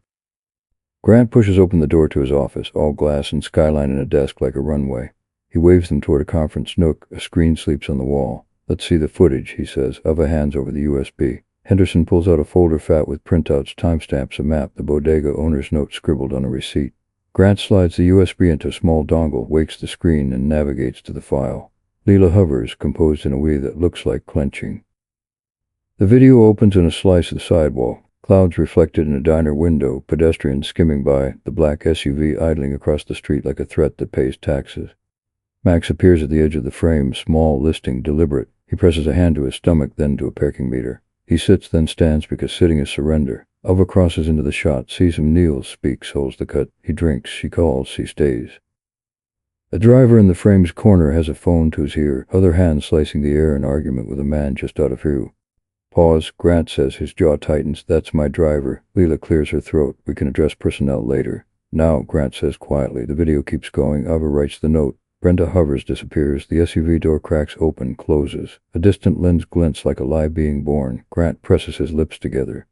Grant pushes open the door to his office, all glass and skyline and a desk like a runway. He waves them toward a conference nook. A screen sleeps on the wall. Let's see the footage, he says. Ava hands over the USB. Henderson pulls out a folder fat with printouts, timestamps, a map, the bodega owner's note scribbled on a receipt. Grant slides the USB into a small dongle, wakes the screen, and navigates to the file. Leela hovers, composed in a way that looks like clenching. The video opens in a slice of the sidewalk. Clouds reflected in a diner window, pedestrians skimming by, the black SUV idling across the street like a threat that pays taxes. Max appears at the edge of the frame, small, listing, deliberate. He presses a hand to his stomach, then to a parking meter. He sits, then stands, because sitting is surrender. Ava crosses into the shot, sees him, kneels, speaks, holds the cut. He drinks, she calls, he stays. A driver in the frame's corner has a phone to his ear, other hand slicing the air in argument with a man just out of view. Pause. Grant says, his jaw tightens. That's my driver. Leela clears her throat. We can address personnel later. Now, Grant says quietly. The video keeps going. Ava writes the note. Brenda hovers, disappears. The SUV door cracks open, closes. A distant lens glints like a lie being born. Grant presses his lips together.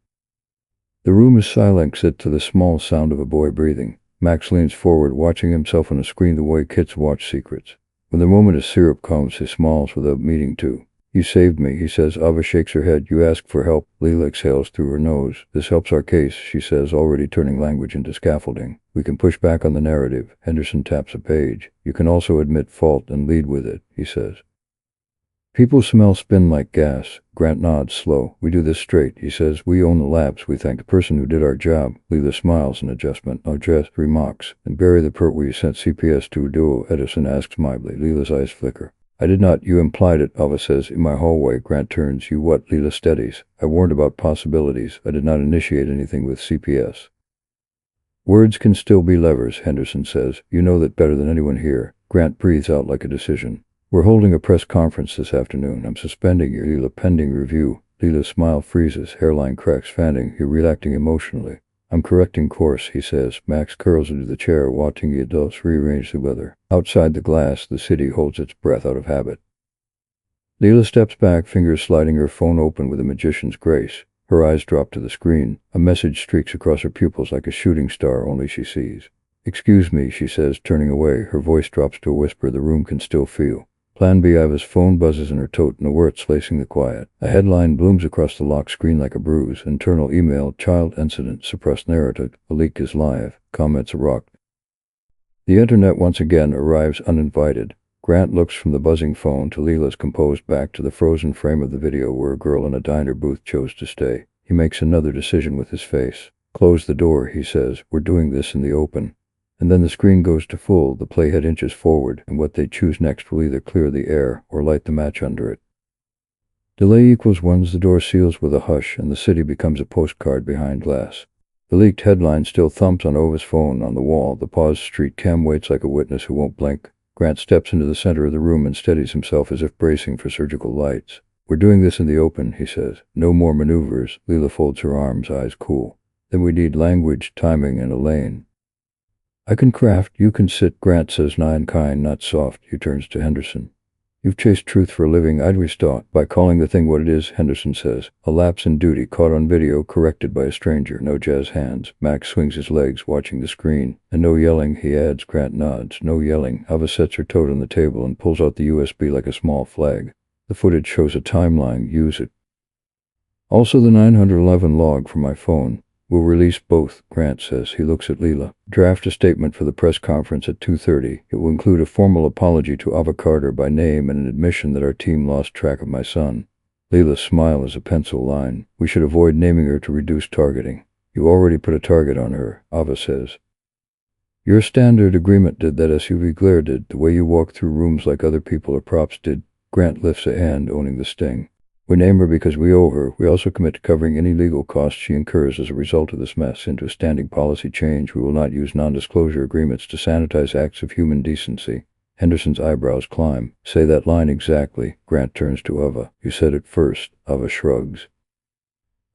The room is silent except to the small sound of a boy breathing. Max leans forward, watching himself on a screen the way kids watch secrets. When the moment of syrup comes, he smiles without meaning to. You saved me, he says. Ava shakes her head. You asked for help. Leela exhales through her nose. This helps our case, she says, already turning language into scaffolding. We can push back on the narrative. Henderson taps a page. You can also admit fault and lead with it, he says. People smell spin like gas. Grant nods, slow. We do this straight, he says. We own the labs. We thank the person who did our job. Leela smiles in adjustment. Address remarks. And bury the pert we sent CPS to duo, Edison asks mildly. Leela's eyes flicker. I did not. You implied it, Ava says. In my hallway. Grant turns. You what? Leela steadies. I warned about possibilities. I did not initiate anything with CPS. Words can still be levers, Henderson says. You know that better than anyone here. Grant breathes out like a decision. We're holding a press conference this afternoon. I'm suspending you, Leela, pending review. Leela's smile freezes, hairline cracks, fanning. You're reacting emotionally. I'm correcting course, he says. Max curls into the chair, watching the adults rearrange the weather. Outside the glass, the city holds its breath out of habit. Leela steps back, fingers sliding her phone open with a magician's grace. Her eyes drop to the screen. A message streaks across her pupils like a shooting star only she sees. "Excuse me," she says, turning away. Her voice drops to a whisper the room can still feel. Plan B. Iva's phone buzzes in her tote, no words lacing the quiet. A headline blooms across the locked screen like a bruise. Internal email, child incident, suppressed narrative. A leak is live. Comments erupt. The internet once again arrives uninvited. Grant looks from the buzzing phone to Leela's composed back to the frozen frame of the video where a girl in a diner booth chose to stay. He makes another decision with his face. "Close the door," he says. "We're doing this in the open." And then the screen goes to full, the playhead inches forward, and what they choose next will either clear the air or light the match under it. Delay equals ones, the door seals with a hush, and the city becomes a postcard behind glass. The leaked headline still thumps on Ova's phone on the wall. The paused street cam waits like a witness who won't blink. Grant steps into the center of the room and steadies himself as if bracing for surgical lights. "We're doing this in the open," he says. "No more maneuvers." Leela folds her arms, eyes cool. "Then we need language, timing, and a lane." "I can craft, you can sit," Grant says, kind, not soft. He turns to Henderson. "You've chased truth for a living. I'd restart by calling the thing what it is," Henderson says. "A lapse in duty, caught on video, corrected by a stranger. No jazz hands." Max swings his legs, watching the screen. "And no yelling," he adds. Grant nods. "No yelling." Ava sets her tote on the table and pulls out the USB like a small flag. "The footage shows a timeline. Use it. Also the 911 log from my phone. We'll release both," Grant says. He looks at Leela. "Draft a statement for the press conference at 2:30. It will include a formal apology to Ava Carter by name and an admission that our team lost track of my son." Leela's smile is a pencil line. "We should avoid naming her to reduce targeting." "You already put a target on her," Ava says. "Your standard agreement did that. SUV glare did. The way you walk through rooms like other people or props did." Grant lifts a hand, owning the sting. "We name her because we owe her. We also commit to covering any legal costs she incurs as a result of this mess. Into a standing policy change, we will not use non-disclosure agreements to sanitize acts of human decency." Henderson's eyebrows climb. "Say that line exactly." Grant turns to Ava. "You said it first." Ava shrugs.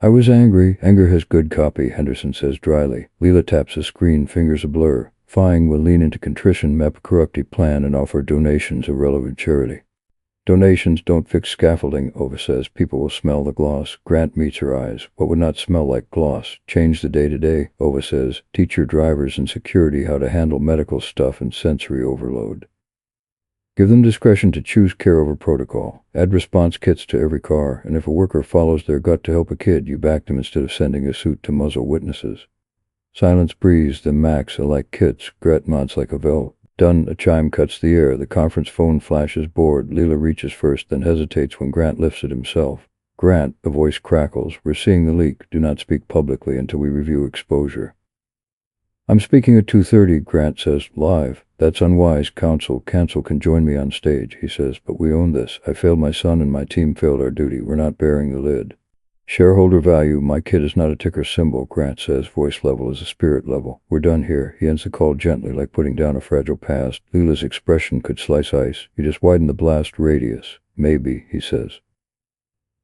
"I was angry." "Anger has good copy," Henderson says dryly. Leela taps the screen, fingers a blur. "Fine, we'll lean into contrition, map a corruptive plan, and offer donations of relevant charity." "Donations don't fix scaffolding," Ova says. "People will smell the gloss." Grant meets her eyes. "What would not smell like gloss?" "Change the day-to-day," Ova says. "Teach your drivers and security how to handle medical stuff and sensory overload. Give them discretion to choose care over protocol. Add response kits to every car, and if a worker follows their gut to help a kid, you back them instead of sending a suit to muzzle witnesses." Silence breathes, then Max, "Like kits." Grant nods like a bell. "Done." A chime cuts the air. The conference phone flashes bored. Leela reaches first, then hesitates when Grant lifts it himself. "Grant," a voice crackles. "We're seeing the leak. Do not speak publicly until we review exposure." "I'm speaking at 2:30, Grant says. "Live." "That's unwise. Counsel can join me on stage," he says. "But we own this. I failed my son and my team failed our duty. We're not bearing the lid." "Shareholder value. My kid is not a ticker symbol," Grant says. Voice level is a spirit level. "We're done here." He ends the call gently, like putting down a fragile past. Leela's expression could slice ice. "You just widen the blast radius." "Maybe," he says.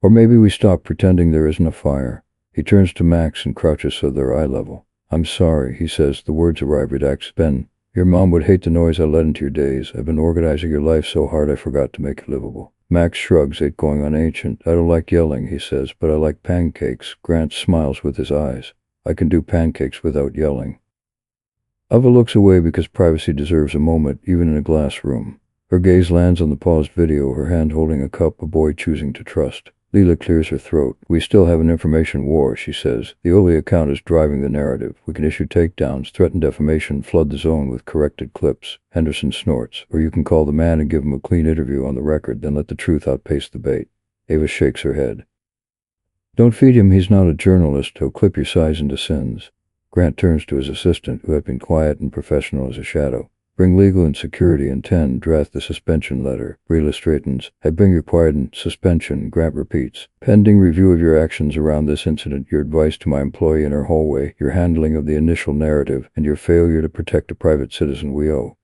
"Or maybe we stop pretending there isn't a fire." He turns to Max and crouches so they're eye level. "I'm sorry," he says. The words arrive redacted. "Ben, your mom would hate the noise I let into your days. I've been organizing your life so hard I forgot to make it livable." Max shrugs, it going on ancient. "I don't like yelling," he says, "but I like pancakes." Grant smiles with his eyes. "I can do pancakes without yelling." Ava looks away because privacy deserves a moment, even in a glass room. Her gaze lands on the paused video, her hand holding a cup, a boy choosing to trust. Leela clears her throat. "We still have an information war," she says. "The Oli account is driving the narrative. We can issue takedowns, threaten defamation, flood the zone with corrected clips." Henderson snorts. "Or you can call the man and give him a clean interview on the record, then let the truth outpace the bait." Ava shakes her head. "Don't feed him. He's not a journalist. He'll clip your size into sins." Grant turns to his assistant, who had been quiet and professional as a shadow. "Bring legal and security in 10. Draft the suspension letter." Leela straightens. "I bring your pardon. Suspension." Grant repeats. "Pending review of your actions around this incident, your advice to my employee in her hallway, your handling of the initial narrative, and your failure to protect a private citizen we owe."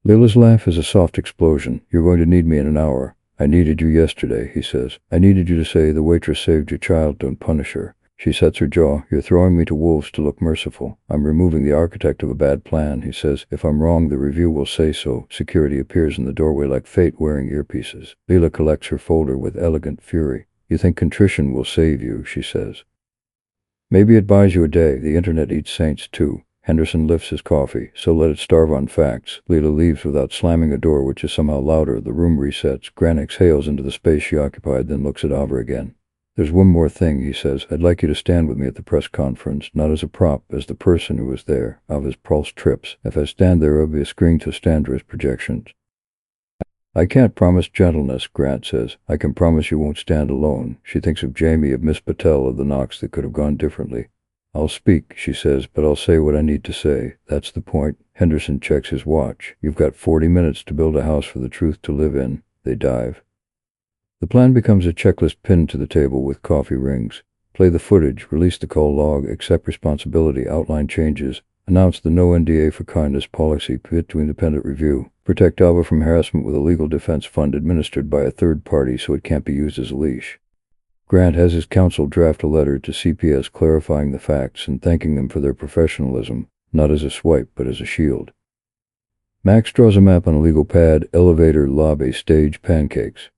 Leela's laugh is a soft explosion. "You're going to need me in an hour." "I needed you yesterday," he says. "I needed you to say the waitress saved your child, don't punish her." She sets her jaw. You're throwing me to wolves to look merciful. I'm removing the architect of a bad plan, he says. If I'm wrong, the review will say so. Security appears in the doorway like fate wearing earpieces. Leela collects her folder with elegant fury. You think contrition will save you, she says. Maybe it buys you a day. The internet eats saints too. Henderson lifts his coffee, so let it starve on facts. Leela leaves without slamming a door, which is somehow louder. The room resets. Grant exhales into the space she occupied, then looks at Ava again. There's one more thing, he says. I'd like you to stand with me at the press conference, not as a prop, as the person who was there. Ava's pulse trips. If I stand there, I'll be agreeing to Standra's projections. I can't promise gentleness, Grant says. I can promise you won't stand alone. She thinks of Jamie, of Miss Patel, of the knocks that could have gone differently. I'll speak, she says, but I'll say what I need to say. That's the point. Henderson checks his watch. You've got 40 minutes to build a house for the truth to live in. They dive. The plan becomes a checklist pinned to the table with coffee rings. Play the footage, release the call log, accept responsibility, outline changes, announce the no NDA for kindness policy, pivot to independent review, protect Ava from harassment with a legal defense fund administered by a third party so it can't be used as a leash. Grant has his counsel draft a letter to CPS clarifying the facts and thanking them for their professionalism, not as a swipe but as a shield. Max draws a map on a legal pad, elevator, lobby, stage, pancakes.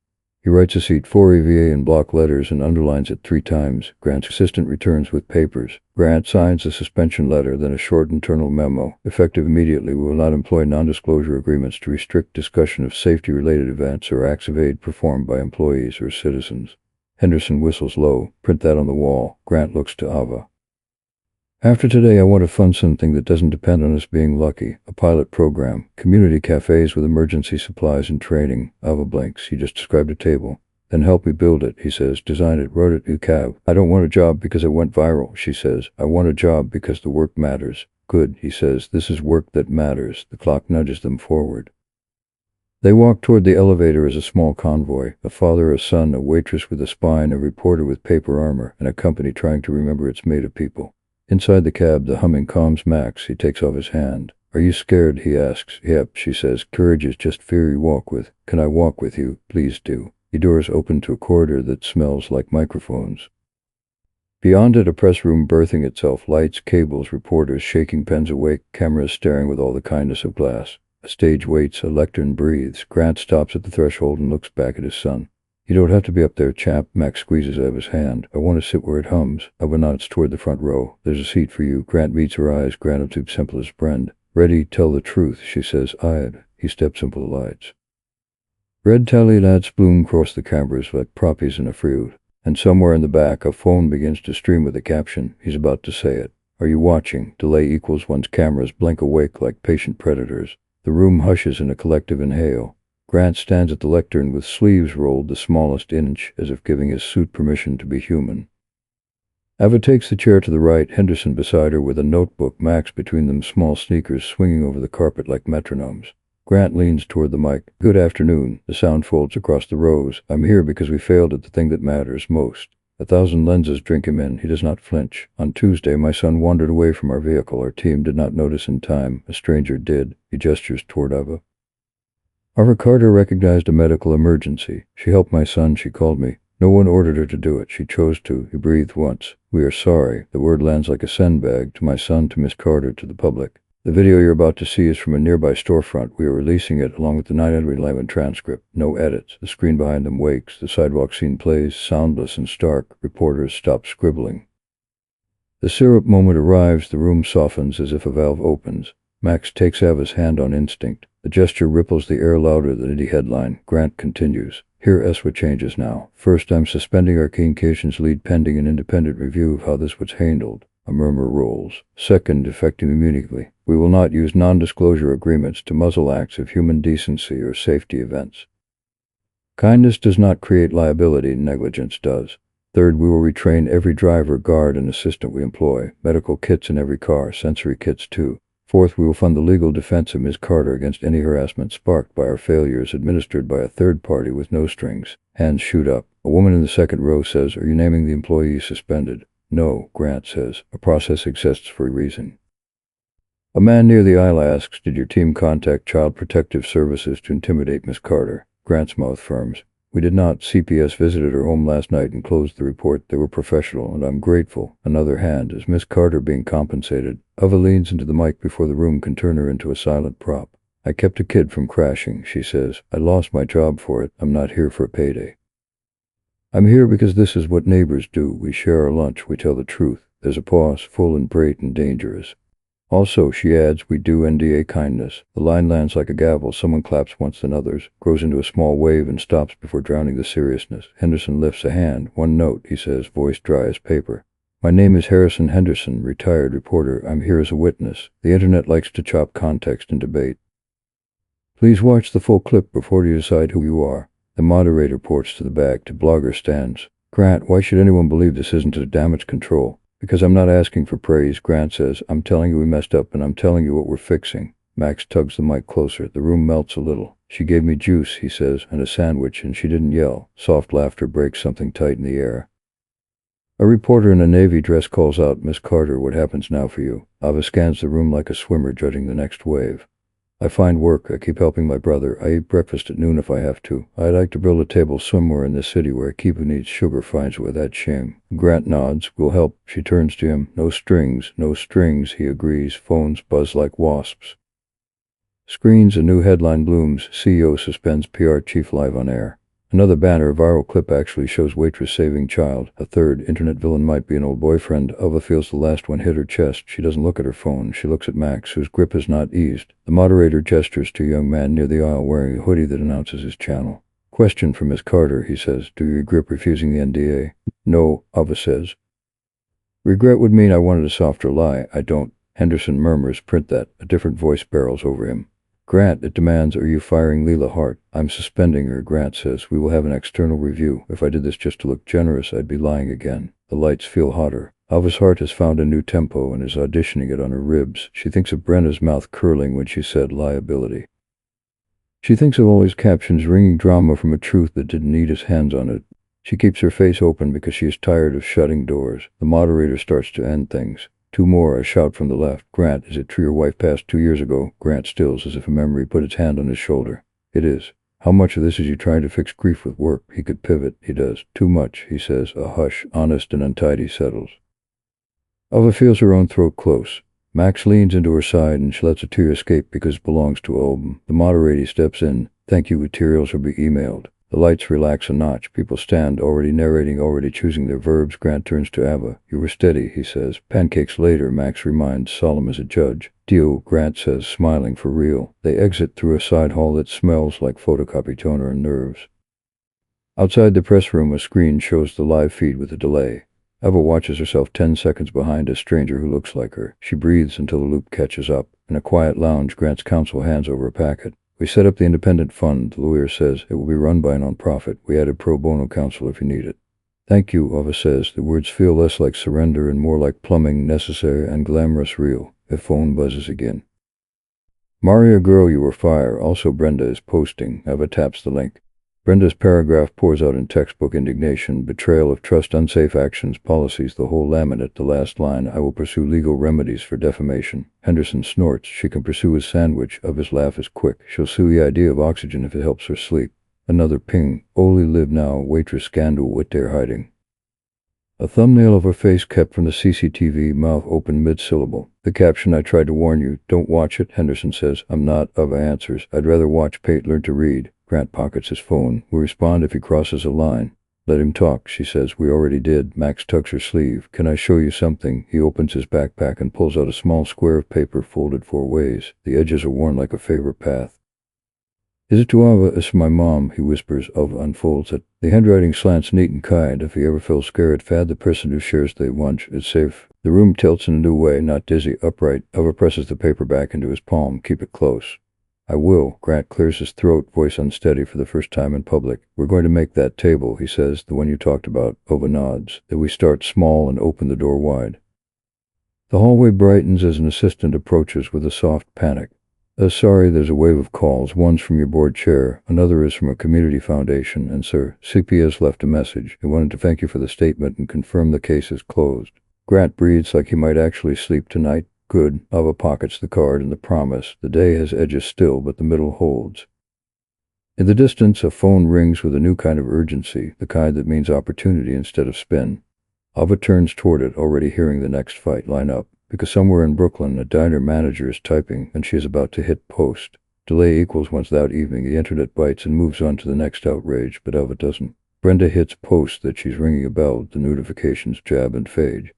He writes a seat 4 EVA in block letters and underlines it 3 times. Grant's assistant returns with papers. Grant signs a suspension letter, then a short internal memo. Effective immediately, we will not employ non-disclosure agreements to restrict discussion of safety-related events or acts of aid performed by employees or citizens. Henderson whistles low. Print that on the wall. Grant looks to Ava. After today, I want to fund something that doesn't depend on us being lucky. A pilot program. Community cafes with emergency supplies and training. Ava blinks. He just described a table. Then help me build it, he says. Design it, wrote it, UCAV. I don't want a job because it went viral, she says. I want a job because the work matters. Good, he says. This is work that matters. The clock nudges them forward. They walk toward the elevator as a small convoy. A father, a son, a waitress with a spine, a reporter with paper armor, and a company trying to remember it's made of people. Inside the cab, the humming calms Max. He takes off his hand. Are you scared? He asks. Yep, she says. Courage is just fear you walk with. Can I walk with you? Please do. The doors open to a corridor that smells like microphones. Beyond it, a press room birthing itself. Lights, cables, reporters shaking pens awake, cameras staring with all the kindness of glass. A stage waits, a lectern breathes. Grant stops at the threshold and looks back at his son. You don't have to be up there, chap. Max squeezes Eva's hand. I want to sit where it hums. Eva nods toward the front row. There's a seat for you. Grant meets her eyes. Gratitude simple as friend. Ready, tell the truth, she says. I'd. He steps into the lights. Red tally lads bloom across the cameras like proppies in a fruit. And somewhere in the back, a phone begins to stream with a caption. He's about to say it. Are you watching? Delay equals one's cameras blink awake like patient predators. The room hushes in a collective inhale. Grant stands at the lectern with sleeves rolled the smallest inch, as if giving his suit permission to be human. Ava takes the chair to the right, Henderson beside her with a notebook, Max between them, small sneakers swinging over the carpet like metronomes. Grant leans toward the mic. Good afternoon. The sound folds across the rows. I'm here because we failed at the thing that matters most. 1,000 lenses drink him in. He does not flinch. On Tuesday, my son wandered away from our vehicle. Our team did not notice in time. A stranger did. He gestures toward Ava. Our Carter recognized a medical emergency. She helped my son, she called me. No one ordered her to do it. She chose to. He breathed once. We are sorry. The word lands like a sandbag to my son, to Miss Carter, to the public. The video you're about to see is from a nearby storefront. We are releasing it along with the 911 transcript. No edits. The screen behind them wakes. The sidewalk scene plays, soundless and stark. Reporters stop scribbling. The syrup moment arrives. The room softens as if a valve opens. Max takes Ava's hand on instinct. The gesture ripples the air louder than any headline. Grant continues. Here ESWA changes now. First, I'm suspending our communications lead pending an independent review of how this was handled. A murmur rolls. Second, effective immediately. We will not use non-disclosure agreements to muzzle acts of human decency or safety events. Kindness does not create liability, negligence does. Third, we will retrain every driver, guard, and assistant we employ. Medical kits in every car, sensory kits too. Fourth, we will fund the legal defense of Ms. Carter against any harassment sparked by our failures administered by a third party with no strings. Hands shoot up. A woman in the second row says, Are you naming the employee suspended? No, Grant says. A process exists for a reason. A man near the aisle asks, Did your team contact Child Protective Services to intimidate Ms. Carter? Grant's mouth firms. We did not. CPS visited her home last night and closed the report. They were professional, and I'm grateful. Another hand. Is Miss Carter being compensated? Ava leans into the mic before the room can turn her into a silent prop. I kept a kid from crashing, she says. I lost my job for it. I'm not here for a payday. I'm here because this is what neighbors do. We share our lunch. We tell the truth. There's a pause, full and great and dangerous. Also, she adds, we do NDA kindness. The line lands like a gavel. Someone claps once, then others. Grows into a small wave and stops before drowning the seriousness. Henderson lifts a hand. One note, he says, voice dry as paper. My name is Harrison Henderson, retired reporter. I'm here as a witness. The internet likes to chop context and debate. Please watch the full clip before you decide who you are. The moderator ports to the back to blogger stands. Grant, why should anyone believe this isn't a damage control? Because I'm not asking for praise, Grant says. I'm telling you we messed up, and I'm telling you what we're fixing. Max tugs the mic closer. The room melts a little. She gave me juice, he says, and a sandwich, and she didn't yell. Soft laughter breaks something tight in the air. A reporter in a navy dress calls out, Miss Carter, what happens now for you? Ava scans the room like a swimmer judging the next wave. I find work. I keep helping my brother. I eat breakfast at noon if I have to. I'd like to build a table somewhere in this city where a keeper who needs sugar finds it without shame. Grant nods. We'll help. She turns to him. No strings. No strings, he agrees. Phones buzz like wasps. Screens, a new headline blooms. CEO suspends PR chief live on air. Another banner, a viral clip actually shows waitress saving child. A third, internet villain might be an old boyfriend. Ava feels the last one hit her chest. She doesn't look at her phone. She looks at Max, whose grip has not eased. The moderator gestures to a young man near the aisle wearing a hoodie that announces his channel. Question for Miss Carter, he says. Do you regret refusing the NDA? No, Ava says. Regret would mean I wanted a softer lie. I don't. Henderson murmurs, print that. A different voice barrels over him. Grant, it demands, are you firing Leela Hart? I'm suspending her, Grant says. We will have an external review. If I did this just to look generous, I'd be lying again. The lights feel hotter. Ava's heart has found a new tempo and is auditioning it on her ribs. She thinks of Brenda's mouth curling when she said liability. She thinks of all his captions wringing drama from a truth that didn't need his hands on it. She keeps her face open because she is tired of shutting doors. The moderator starts to end things. Two more, a shout from the left. Grant, is it true your wife passed 2 years ago? Grant stills as if a memory put its hand on his shoulder. It is. How much of this is you trying to fix grief with work? He could pivot. He does. Too much, he says. A hush, honest and untidy, settles. Ava feels her own throat close. Max leans into her side and she lets a tear escape because it belongs to Album. The moderator steps in. Thank you, materials will be emailed. The lights relax a notch. People stand, already narrating, already choosing their verbs. Grant turns to Ava. You were steady, he says. Pancakes later, Max reminds, solemn as a judge. Deal, Grant says, smiling for real. They exit through a side hall that smells like photocopy toner and nerves. Outside the press room, a screen shows the live feed with a delay. Ava watches herself 10 seconds behind a stranger who looks like her. She breathes until the loop catches up. In a quiet lounge, Grant's counsel hands over a packet. We set up the independent fund, the lawyer says. It will be run by a non-profit. We added pro bono counsel if you need it. Thank you, Ava says. The words feel less like surrender and more like plumbing, necessary and glamorous real. The phone buzzes again. Maria girl, you were fire. Also Brenda is posting. Ava taps the link. Brenda's paragraph pours out in textbook indignation, betrayal of trust, unsafe actions, policies, the whole laminate. The last line, I will pursue legal remedies for defamation. Henderson snorts. She can pursue his sandwich. Ava's laugh is quick. She'll sue the idea of oxygen if it helps her sleep. Another ping. Only live now. Waitress scandal. What they're hiding. A thumbnail of her face kept from the CCTV, mouth open mid-syllable. The caption, I tried to warn you. Don't watch it, Henderson says. I'm not. Ava answers. I'd rather watch Pate learn to read. Grant pockets his phone. We respond if he crosses a line. Let him talk, she says. We already did. Max tugs her sleeve. Can I show you something? He opens his backpack and pulls out a small square of paper folded 4 ways. The edges are worn like a favorite path. Is it to Ava? It's my mom, he whispers. Ava unfolds it. The handwriting slants neat and kind. If he ever feels scared, fad the person who shares the lunch. It's safe. The room tilts in a new way, not dizzy, upright. Ava presses the paper back into his palm. Keep it close. I will. Grant clears his throat, voice unsteady for the first time in public. We're going to make that table, he says, the one you talked about. Ova nods. That we start small and open the door wide. The hallway brightens as an assistant approaches with a soft panic. Sorry, there's a wave of calls. One's from your board chair. Another is from a community foundation. And sir, CPS left a message. He wanted to thank you for the statement and confirm the case is closed. Grant breathes like he might actually sleep tonight. Good. Ava pockets the card and the promise. The day has edges still, but the middle holds. In the distance, a phone rings with a new kind of urgency, the kind that means opportunity instead of spin. Ava turns toward it, already hearing the next fight line up, because somewhere in Brooklyn, a diner manager is typing and she is about to hit post. Delay equals once that evening, the internet bites and moves on to the next outrage, but Ava doesn't. Brenda hits post that she's ringing a bell, the notifications jab and fade.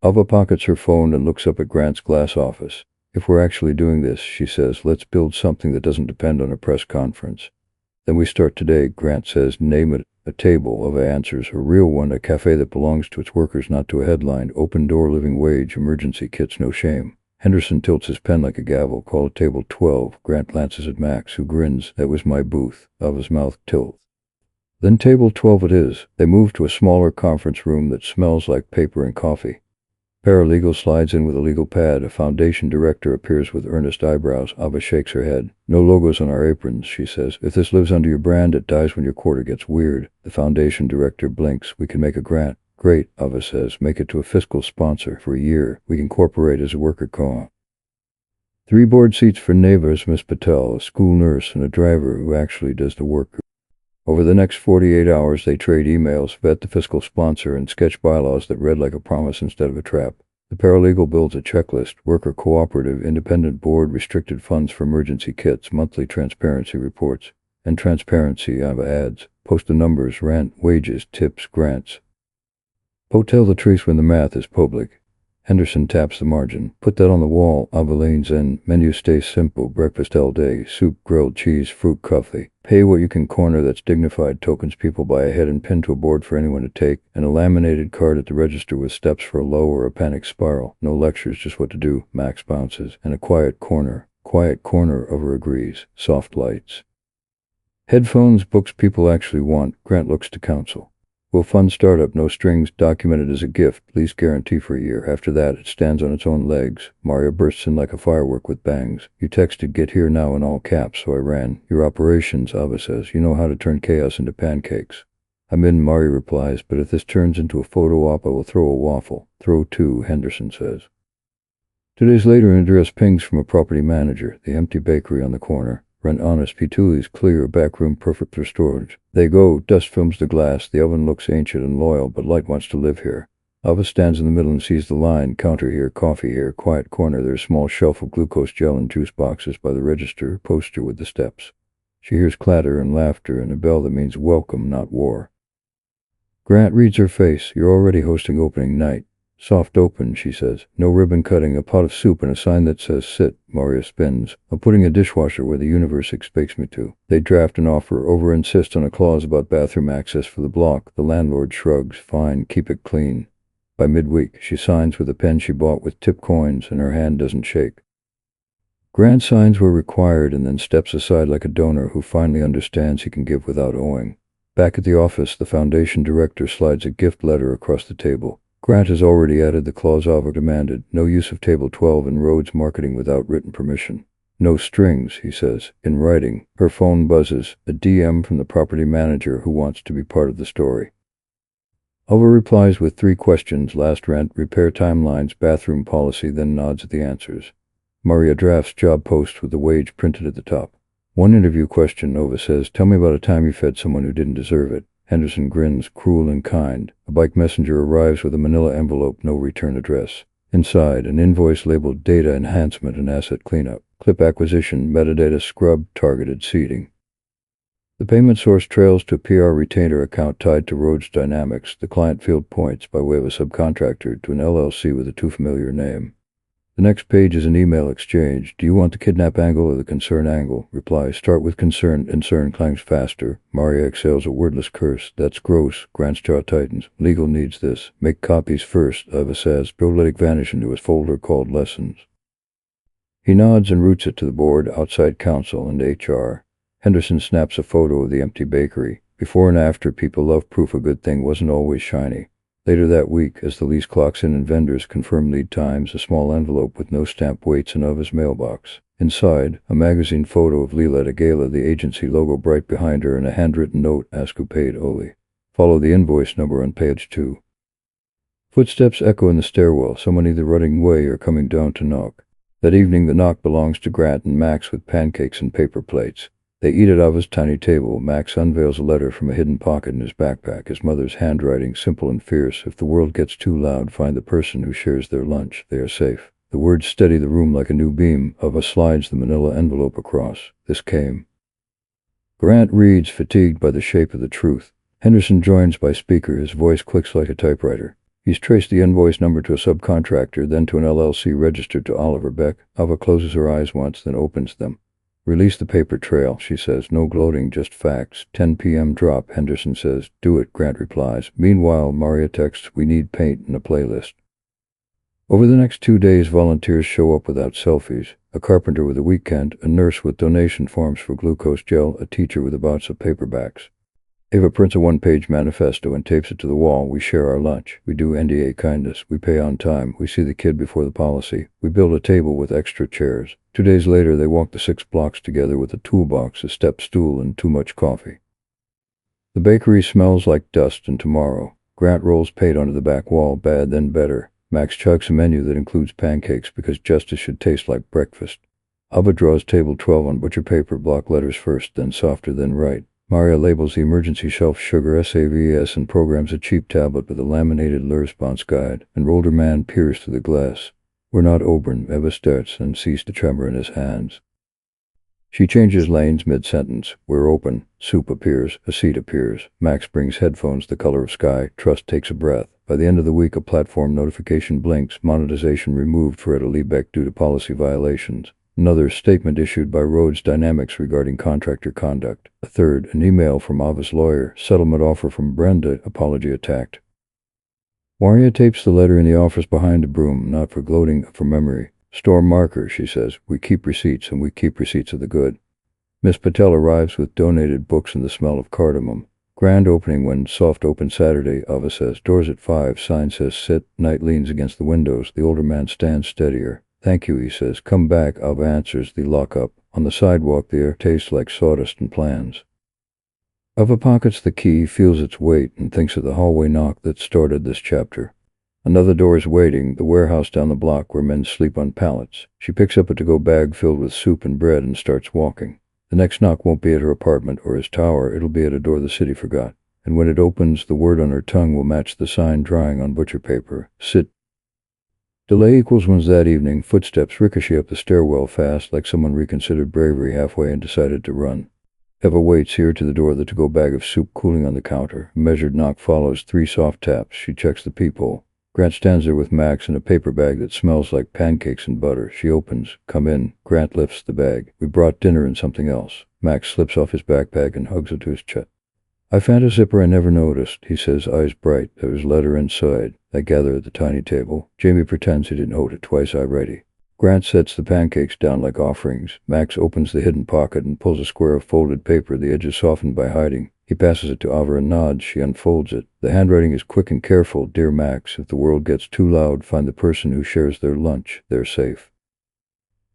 Ava pockets her phone and looks up at Grant's glass office. If we're actually doing this, she says, let's build something that doesn't depend on a press conference. Then we start today, Grant says, name it. A table, Ava answers, a real one, a cafe that belongs to its workers, not to a headline, open door, living wage, emergency kits, no shame. Henderson tilts his pen like a gavel. Call it table 12. Grant glances at Max, who grins. That was my booth. Ava's mouth tilts. Then table 12 it is. They move to a smaller conference room that smells like paper and coffee. Paralegal slides in with a legal pad. A foundation director appears with earnest eyebrows. Ava shakes her head. No logos on our aprons, she says. If this lives under your brand, it dies when your quarter gets weird. The foundation director blinks. We can make a grant. Great, Ava says. Make it to a fiscal sponsor for a year. We can incorporate as a worker co-op. 3 board seats for neighbors, Miss Patel, a school nurse, and a driver who actually does the work. Over the next 48 hours, they trade emails, vet the fiscal sponsor, and sketch bylaws that read like a promise instead of a trap. The paralegal builds a checklist: worker cooperative, independent board, restricted funds for emergency kits, monthly transparency reports. And transparency, Ava adds. Post the numbers, rent, wages, tips, grants. Tell the truth when the math is public. Henderson taps the margin. Put that on the wall. Ava leans in. Menu stays simple. Breakfast all day. Soup, grilled cheese, fruit, coffee. Pay what you can corner that's dignified. Tokens people buy ahead and pin to a board for anyone to take. And a laminated card at the register with steps for a low or a panic spiral. No lectures, just what to do. Max bounces. And a quiet corner. Quiet corner, Ava agrees. Soft lights. Headphones, books people actually want. Grant looks to counsel. Will fund startup, no strings, documented as a gift, lease guarantee for a year. After that, it stands on its own legs. Maria bursts in like a firework with bangs. You texted get here now in all caps, so I ran. Your operations, Ava says. You know how to turn chaos into pancakes. I'm in, Maria replies, but if this turns into a photo op, I will throw a waffle. Throw 2, Henderson says. 2 days later, an address pings from a property manager, the empty bakery on the corner. Rent honest, Pituli's clear, back room perfect for storage. They go, dust films the glass, the oven looks ancient and loyal, but Light wants to live here. Ava stands in the middle and sees the line, counter here, coffee here, quiet corner, there's a small shelf of glucose gel and juice boxes by the register, poster with the steps. She hears clatter and laughter and a bell that means welcome, not war. Grant reads her face. You're already hosting opening night. Soft open, she says. No ribbon cutting, a pot of soup, and a sign that says sit. Maria spins. I'm putting a dishwasher where the universe expects me to. They draft an offer, over-insist on a clause about bathroom access for the block. The landlord shrugs. Fine, keep it clean. By midweek, she signs with a pen she bought with tip coins, and her hand doesn't shake. Grant signs were required and then steps aside like a donor who finally understands he can give without owing. Back at the office, the foundation director slides a gift letter across the table. Grant has already added the clause Ava demanded. No use of table 12 in Rhodes marketing without written permission. No strings, he says. In writing. Her phone buzzes. A DM from the property manager who wants to be part of the story. Ava replies with 3 questions: last rent, repair timelines, bathroom policy, then nods at the answers. Maria drafts job post with the wage printed at the top. 1 interview question, Ava says. Tell me about a time you fed someone who didn't deserve it. Henderson grins, cruel and kind. A bike messenger arrives with a manila envelope, no return address. Inside, an invoice labeled data enhancement and asset cleanup. Clip acquisition, metadata scrub, targeted seeding. The payment source trails to a PR retainer account tied to Rhodes Dynamics. The client field points, by way of a subcontractor, to an LLC with a too familiar name. The next page is an email exchange. Do you want the kidnap angle or the concern angle? Reply, start with concern. Concern clangs faster. Maria exhales a wordless curse. That's gross. Grant's jaw tightens. Legal needs this. Make copies first, Ava says. Let vanish into his folder called lessons. He nods and routes it to the board, outside counsel, and HR. Henderson snaps a photo of the empty bakery. Before and after, people love proof a good thing wasn't always shiny. Later that week, as the lease clocks in and vendors confirm lead times, a small envelope with no stamp waits in Ava's mailbox. Inside, a magazine photo of Leela at a gala, the agency logo bright behind her, and a handwritten note, ask who paid Oli. Follow the invoice number on page 2. Footsteps echo in the stairwell, someone either running away or coming down to knock. That evening, the knock belongs to Grant and Max with pancakes and paper plates. They eat at Ava's tiny table. Max unveils a letter from a hidden pocket in his backpack, his mother's handwriting simple and fierce. If the world gets too loud, find the person who shares their lunch. They are safe. The words steady the room like a new beam. Ava slides the manila envelope across. This came. Grant reads, fatigued by the shape of the truth. Henderson joins by speaker. His voice clicks like a typewriter. He's traced the invoice number to a subcontractor, then to an LLC registered to Oliver Beck. Ava closes her eyes once, then opens them. Release the paper trail, she says. No gloating, just facts. 10 p.m. drop, Henderson says. Do it, Grant replies. Meanwhile, Maria texts, we need paint and a playlist. Over the next 2 days, volunteers show up without selfies. A carpenter with a weekend, a nurse with donation forms for glucose gel, a teacher with a box of paperbacks. Ava prints a one-page manifesto and tapes it to the wall. We share our lunch. We do NDA kindness. We pay on time. We see the kid before the policy. We build a table with extra chairs. 2 days later, they walk the 6 blocks together with a toolbox, a step stool, and too much coffee. The bakery smells like dust, and tomorrow. Grant rolls paint onto the back wall. Bad, then better. Max chugs a menu that includes pancakes because justice should taste like breakfast. Ava draws table 12 on butcher paper, block letters first, then softer, then right. Maria labels the emergency shelf sugar SAVS and programs a cheap tablet with a laminated response guide. An older man peers through the glass. We're not Oberon, Eva starts and sees the tremor in his hands. She changes lanes mid-sentence. We're open. Soup appears. A seat appears. Max brings headphones the color of sky. Trust takes a breath. By the end of the week, a platform notification blinks. Monetization removed for Etta Liebeck due to policy violations. Another, statement issued by Rhodes Dynamics regarding contractor conduct. A third, an email from Ava's lawyer. Settlement offer from Brenda. Apology attacked. Maria tapes the letter in the office behind a broom, not for gloating, for memory. Store marker, she says. We keep receipts, and we keep receipts of the good. Miss Patel arrives with donated books and the smell of cardamom. Grand opening when soft open Saturday, Ava says. Doors at 5, sign says sit. Night leans against the windows. The older man stands steadier. Thank you, he says. Come back, Ava answers. The lock-up. On the sidewalk, the air tastes like sawdust and plans. Ava pockets the key, feels its weight, and thinks of the hallway knock that started this chapter. Another door is waiting, the warehouse down the block where men sleep on pallets. She picks up a to-go bag filled with soup and bread and starts walking. The next knock won't be at her apartment or his tower, it'll be at a door the city forgot. And when it opens, the word on her tongue will match the sign drying on butcher paper. Sit. Delay equals wins that evening. Footsteps ricochet up the stairwell fast, like someone reconsidered bravery halfway and decided to run. Eva waits here to the door, the to-go bag of soup cooling on the counter. A measured knock follows, 3 soft taps. She checks the peephole. Grant stands there with Max in a paper bag that smells like pancakes and butter. She opens. Come in. Grant lifts the bag. We brought dinner and something else. Max slips off his backpack and hugs it to his chest. I found a zipper I never noticed, he says, eyes bright. There was a letter inside. They gather at the tiny table. Jamie pretends he didn't hold it twice already. Grant sets the pancakes down like offerings. Max opens the hidden pocket and pulls a square of folded paper, the edges softened by hiding. He passes it to Ava and nods. She unfolds it. The handwriting is quick and careful. Dear Max, if the world gets too loud, find the person who shares their lunch. They're safe.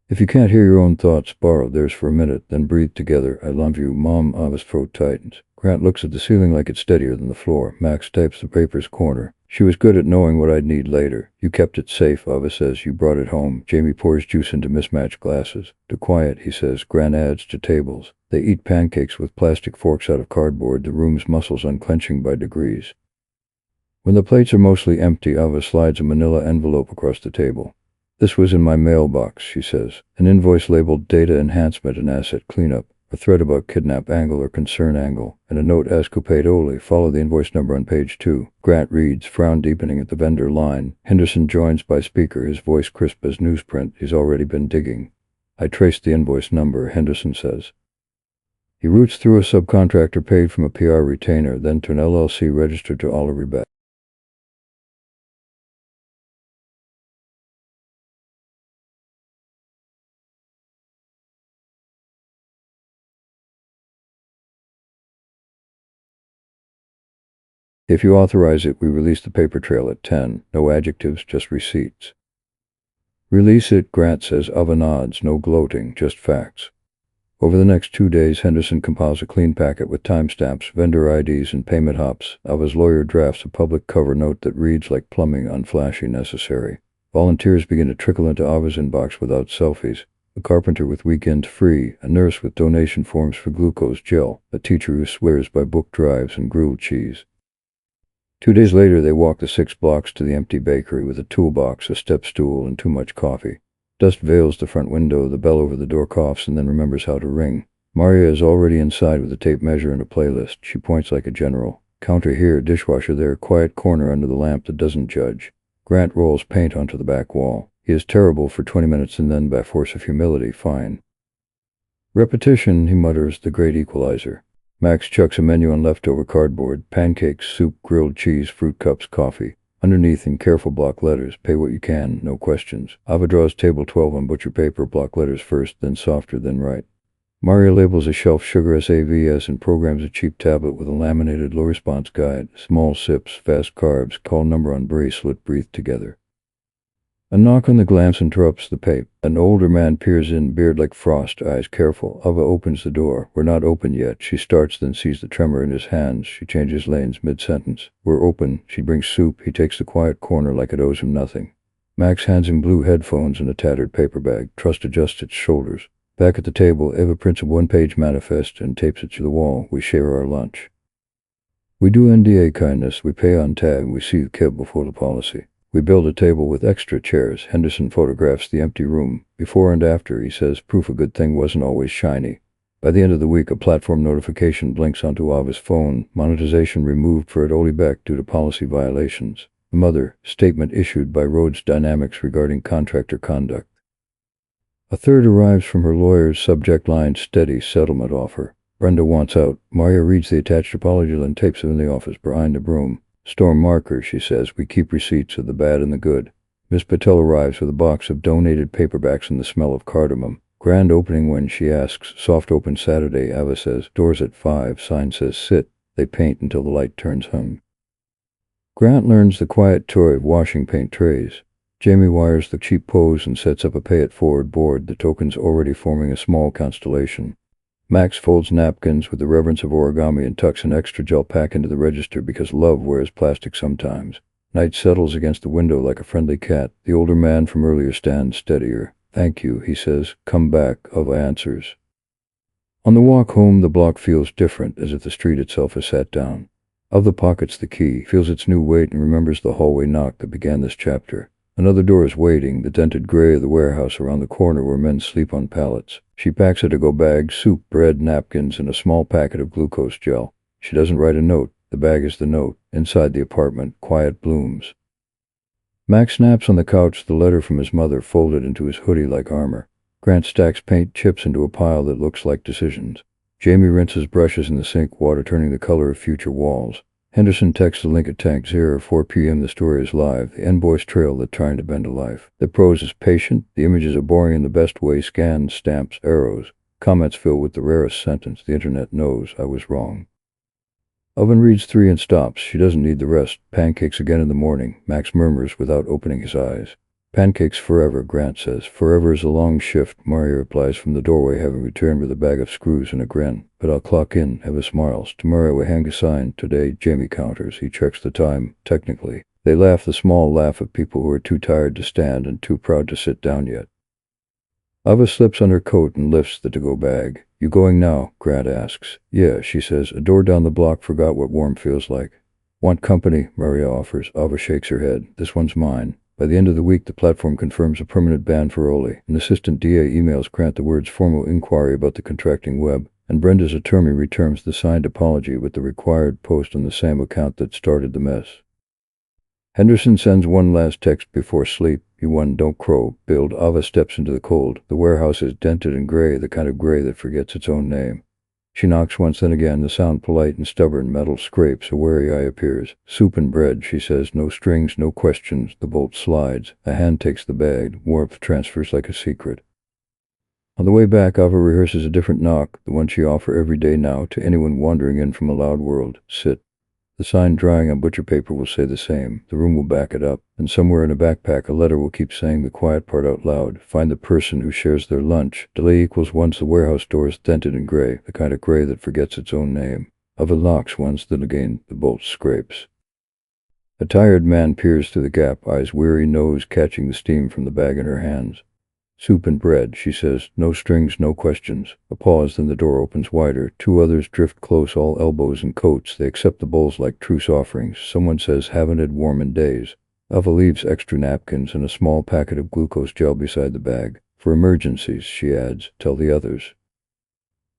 If you can't hear your own thoughts, borrow theirs for a minute, then breathe together. I love you, Mom. Ava's throat tightens. Grant looks at the ceiling like it's steadier than the floor. Max types the paper's corner. She was good at knowing what I'd need later. You kept it safe, Ava says. You brought it home. Jamie pours juice into mismatched glasses. To quiet, he says. Grant adds to tables. They eat pancakes with plastic forks out of cardboard, the room's muscles unclenching by degrees. When the plates are mostly empty, Ava slides a manila envelope across the table. This was in my mailbox, she says. An invoice labeled Data Enhancement and Asset Cleanup. A thread about kidnap angle or concern angle, and a note as paid only. Follow the invoice number on page 2. Grant reads, frown deepening at the vendor line. Henderson joins by speaker, his voice crisp as newsprint. He's already been digging. I traced the invoice number, Henderson says. He roots through a subcontractor paid from a PR retainer, then to an LLC registered to Oliver Beck. If you authorize it, we release the paper trail at 10. No adjectives, just receipts. Release it, Grant says. Ava nods. No gloating, just facts. Over the next 2 days, Henderson compiles a clean packet with timestamps, vendor IDs, and payment hops. Ava's lawyer drafts a public cover note that reads like plumbing, unflashy, necessary. Volunteers begin to trickle into Ava's inbox without selfies. A carpenter with weekends free, a nurse with donation forms for glucose gel, a teacher who swears by book drives and grilled cheese. 2 days later, they walk the 6 blocks to the empty bakery with a toolbox, a step stool, and too much coffee. Dust veils the front window, the bell over the door coughs and then remembers how to ring. Maria is already inside with a tape measure and a playlist. She points like a general. Counter here, dishwasher there, quiet corner under the lamp that doesn't judge. Grant rolls paint onto the back wall. He is terrible for 20 minutes and then, by force of humility, fine. Repetition, he mutters, the great equalizer. Max chucks a menu on leftover cardboard: pancakes, soup, grilled cheese, fruit cups, coffee. Underneath, in careful block letters, pay what you can, no questions. Ava draws table 12 on butcher paper, block letters first, then softer, then right. Maria labels a shelf sugar SAVS and programs a cheap tablet with a laminated low response guide. Small sips, fast carbs, call number on bracelet, breathe together. A knock on the glance interrupts the pape. An older man peers in, beard like frost, eyes careful. Ava opens the door. We're not open yet. She starts, then sees the tremor in his hands. She changes lanes mid-sentence. We're open. She brings soup. He takes the quiet corner like it owes him nothing. Max hands him blue headphones and a tattered paper bag. Trust adjusts its shoulders. Back at the table, Eva prints a one-page manifest and tapes it to the wall. We share our lunch. We do NDA kindness. We pay on tab. We see the kid before the policy. We build a table with extra chairs. Henderson photographs the empty room. Before and after, he says, proof a good thing wasn't always shiny. By the end of the week, a platform notification blinks onto Ava's phone. Monetization removed for Ed Beck due to policy violations. The mother, statement issued by Rhodes Dynamics regarding contractor conduct. A third arrives from her lawyer's subject line: steady settlement offer. Brenda wants out. Maria reads the attached apology and tapes it in the office behind the broom. Storm marker, she says. We keep receipts of the bad and the good. Miss Patel arrives with a box of donated paperbacks and the smell of cardamom. Grand opening when, she asks. Soft open Saturday, Ava says. Doors at 5. Sign says sit. They paint until the light turns hung. Grant learns the quiet toy of washing paint trays. Jamie wires the cheap pose and sets up a pay-it-forward board, the tokens already forming a small constellation. Max folds napkins with the reverence of origami and tucks an extra gel pack into the register because love wears plastic sometimes. Night settles against the window like a friendly cat. The older man from earlier stands steadier. Thank you, he says. Come back, Ava answers. On the walk home, the block feels different, as if the street itself has sat down. Ava pockets the key, feels its new weight, and remembers the hallway knock that began this chapter. Another door is waiting, the dented gray of the warehouse around the corner where men sleep on pallets. She packs a to-go bag, soup, bread, napkins, and a small packet of glucose gel. She doesn't write a note. The bag is the note. Inside the apartment, quiet blooms. Max snaps on the couch the letter from his mother folded into his hoodie like armor. Grant stacks paint chips into a pile that looks like decisions. Jamie rinses brushes in the sink, water turning the color of future walls. Henderson texts the link at Tank 0, 4 p.m. The story is live. The N-Boys trail that trying to bend a life. The prose is patient. The images are boring in the best way. Scans, stamps, arrows. Comments fill with the rarest sentence. The internet knows I was wrong. Oven reads 3 and stops. She doesn't need the rest. Pancakes again in the morning. Max murmurs without opening his eyes. Pancakes forever, Grant says. Forever is a long shift, Maria replies from the doorway, having returned with a bag of screws and a grin. But I'll clock in, Eva smiles. Tomorrow we hang a sign. Today, Jamie counters. He checks the time, technically. They laugh the small laugh of people who are too tired to stand and too proud to sit down yet. Ava slips on her coat and lifts the to-go bag. You going now? Grant asks. Yeah, she says. A door down the block forgot what warm feels like. Want company? Maria offers. Ava shakes her head. This one's mine. By the end of the week, the platform confirms a permanent ban for Oli. An assistant DA emails Grant the words formal inquiry about the contracting web, and Brenda's attorney returns the signed apology with the required post on the same account that started the mess. Henderson sends one last text before sleep. You won, don't crow. Build. Ava steps into the cold. The warehouse is dented and gray, the kind of gray that forgets its own name. She knocks once, then again. The sound polite and stubborn. Metal scrapes. A wary eye appears. Soup and bread, she says. No strings, no questions. The bolt slides. A hand takes the bag. Warmth transfers like a secret. On the way back, Ava rehearses a different knock, the one she offers every day now to anyone wandering in from a loud world. Sit. The sign drying on butcher paper will say the same. The room will back it up. And somewhere in a backpack, a letter will keep saying the quiet part out loud. Find the person who shares their lunch. Delay equals once. The warehouse door is dented and gray, the kind of gray that forgets its own name. Ava knocks once, then again. The bolt scrapes. A tired man peers through the gap, eyes weary, nose catching the steam from the bag in her hands. Soup and bread, she says. No strings, no questions. A pause, then the door opens wider. Two others drift close, all elbows and coats. They accept the bowls like truce offerings. Someone says, haven't it warm in days. Ava leaves extra napkins and a small packet of glucose gel beside the bag. For emergencies, she adds, tell the others.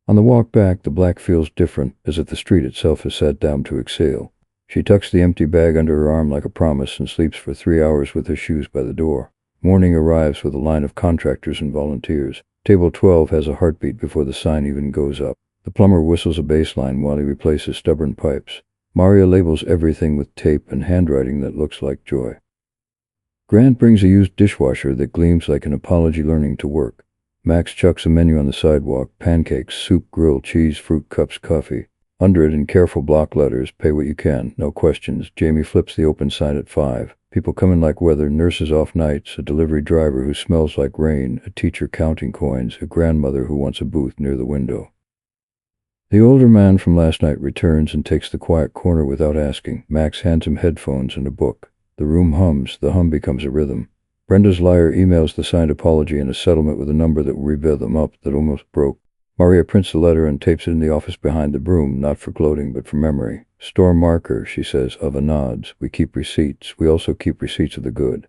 On the walk back, the black feels different, as if the street itself has sat down to exhale. She tucks the empty bag under her arm like a promise and sleeps for 3 hours with her shoes by the door. Morning arrives with a line of contractors and volunteers. Table 12 has a heartbeat before the sign even goes up. The plumber whistles a bass line while he replaces stubborn pipes. Maria labels everything with tape and handwriting that looks like joy. Grant brings a used dishwasher that gleams like an apology learning to work. Max chucks a menu on the sidewalk: pancakes, soup, grilled cheese, fruit cups, coffee. Under it, in careful block letters, pay what you can, no questions. Jamie flips the open sign at 5. People come in like weather, nurses off nights, a delivery driver who smells like rain, a teacher counting coins, a grandmother who wants a booth near the window. The older man from last night returns and takes the quiet corner without asking. Max hands him headphones and a book. The room hums. The hum becomes a rhythm. Brenda's liar emails the signed apology and a settlement with a number that will rebuild them up that almost broke. Maria prints the letter and tapes it in the office behind the broom, not for gloating, but for memory. Store marker, she says. Ava nods. We keep receipts. We also keep receipts of the good.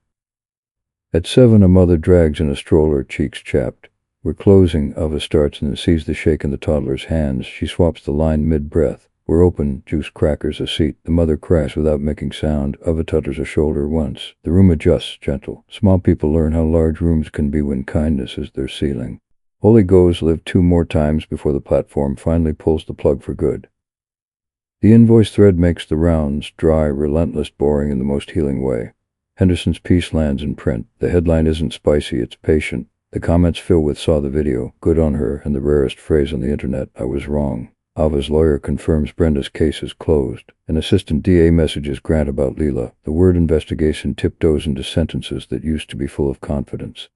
At 7, a mother drags in a stroller, cheeks chapped. We're closing, Ava starts and then sees the shake in the toddler's hands. She swaps the line mid-breath. We're open, juice, crackers, a seat. The mother cracks without making sound. Ava tutters a shoulder once. The room adjusts, gentle. Small people learn how large rooms can be when kindness is their ceiling. Holy goes live 2 more times before the platform finally pulls the plug for good. The invoice thread makes the rounds, dry, relentless, boring in the most healing way. Henderson's piece lands in print. The headline isn't spicy, it's patient. The comments fill with saw the video, good on her, and the rarest phrase on the internet, I was wrong. Ava's lawyer confirms Brenda's case is closed. An assistant DA messages Grant about Leela. The word investigation tiptoes into sentences that used to be full of confidence.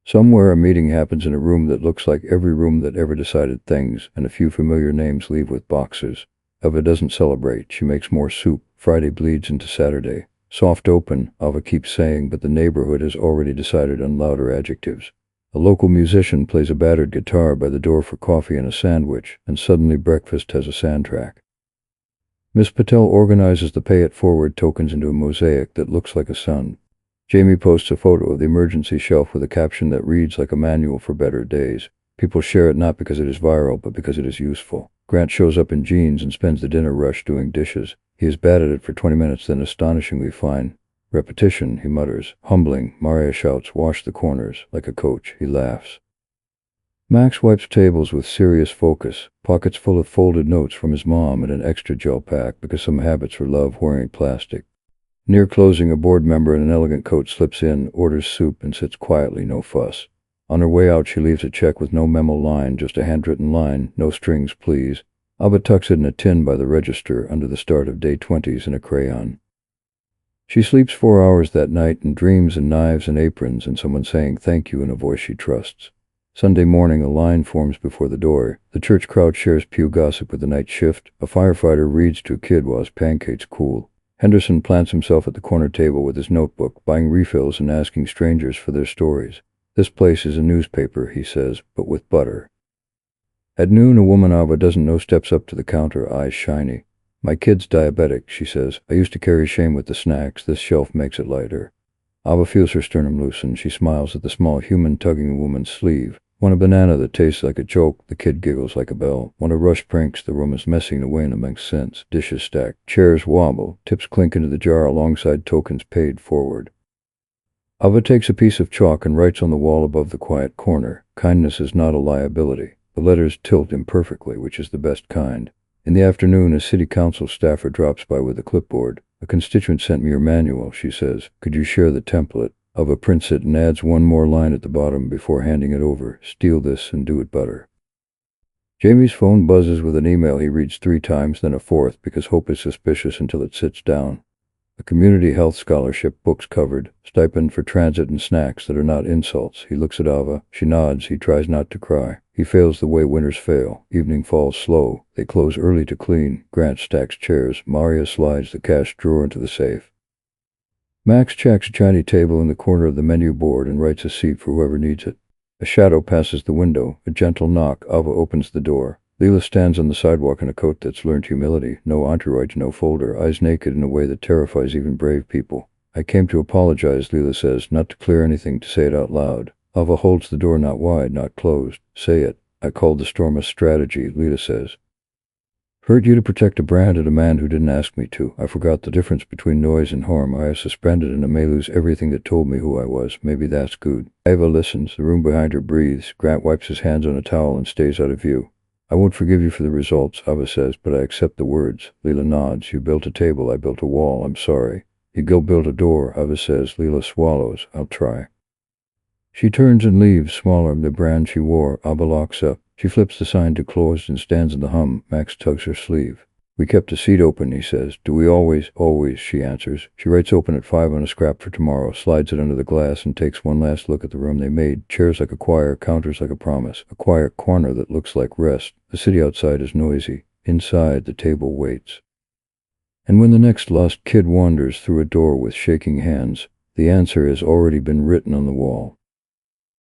Somewhere a meeting happens in a room that looks like every room that ever decided things, and a few familiar names leave with boxes. Ava doesn't celebrate. She makes more soup. Friday bleeds into Saturday. Soft open, Ava keeps saying, but the neighborhood has already decided on louder adjectives. A local musician plays a battered guitar by the door for coffee and a sandwich, and suddenly breakfast has a soundtrack. Miss Patel organizes the pay it forward tokens into a mosaic that looks like a sun. Jamie posts a photo of the emergency shelf with a caption that reads like a manual for better days. People share it not because it is viral, but because it is useful. Grant shows up in jeans and spends the dinner rush doing dishes. He is bad at it for 20 minutes, then astonishingly fine. Repetition, he mutters. Humbling, Maria shouts, wash the corners. Like a coach, he laughs. Max wipes tables with serious focus, pockets full of folded notes from his mom and an extra gel pack because some habits for love wearing plastic. Near closing, a board member in an elegant coat slips in, orders soup, and sits quietly, no fuss. On her way out, she leaves a check with no memo line, just a handwritten line, no strings, please. Ava tucks it in a tin by the register under the start of day 20s in a crayon. She sleeps 4 hours that night and dreams in knives and aprons and someone saying thank you in a voice she trusts. Sunday morning, a line forms before the door. The church crowd shares pew gossip with the night shift. A firefighter reads to a kid while his pancakes cool. Henderson plants himself at the corner table with his notebook, buying refills and asking strangers for their stories. This place is a newspaper, he says, but with butter. At noon, a woman Ava doesn't know steps up to the counter, eyes shiny. My kid's diabetic, she says. I used to carry shame with the snacks. This shelf makes it lighter. Ava feels her sternum loosen. She smiles at the small human tugging a woman's sleeve. Want a banana that tastes like a joke? The kid giggles like a bell. Want to rush pranks? The room is messy in a way that makes sense. Dishes stack. Chairs wobble. Tips clink into the jar alongside tokens paid forward. Ava takes a piece of chalk and writes on the wall above the quiet corner. Kindness is not a liability. The letters tilt imperfectly, which is the best kind. In the afternoon, a city council staffer drops by with a clipboard. A constituent sent me your manual, she says. Could you share the template? Ava prints it and adds one more line at the bottom before handing it over. Steal this and do it better. Jamie's phone buzzes with an email he reads 3 times, then a 4th, because hope is suspicious until it sits down. A community health scholarship, books covered, stipend for transit and snacks that are not insults. He looks at Ava. She nods. He tries not to cry. He fails the way winters fail. Evening falls slow. They close early to clean. Grant stacks chairs. Maria slides the cash drawer into the safe. Max checks a shiny table in the corner of the menu board and writes a seat for whoever needs it. A shadow passes the window. A gentle knock. Ava opens the door. Leela stands on the sidewalk in a coat that's learned humility. No entourage, no folder. Eyes naked in a way that terrifies even brave people. I came to apologize, Leela says, not to clear anything, to say it out loud. Ava holds the door not wide, not closed. Say it. I called the storm a strategy, Leela says. Hurt you to protect a brand and a man who didn't ask me to. I forgot the difference between noise and harm. I have suspended and I may lose everything that told me who I was. Maybe that's good. Ava listens. The room behind her breathes. Grant wipes his hands on a towel and stays out of view. I won't forgive you for the results, Ava says, but I accept the words. Leela nods. You built a table. I built a wall. I'm sorry. You go build a door, Ava says. Leela swallows. I'll try. She turns and leaves, smaller, the brand she wore. Ava locks up. She flips the sign to closed and stands in the hum. Max tugs her sleeve. We kept a seat open, he says. Do we always? Always, she answers. She writes open at 5 on a scrap for tomorrow, slides it under the glass, and takes one last look at the room they made. Chairs like a choir, counters like a promise. A quiet corner that looks like rest. The city outside is noisy. Inside, the table waits. And when the next lost kid wanders through a door with shaking hands, the answer has already been written on the wall.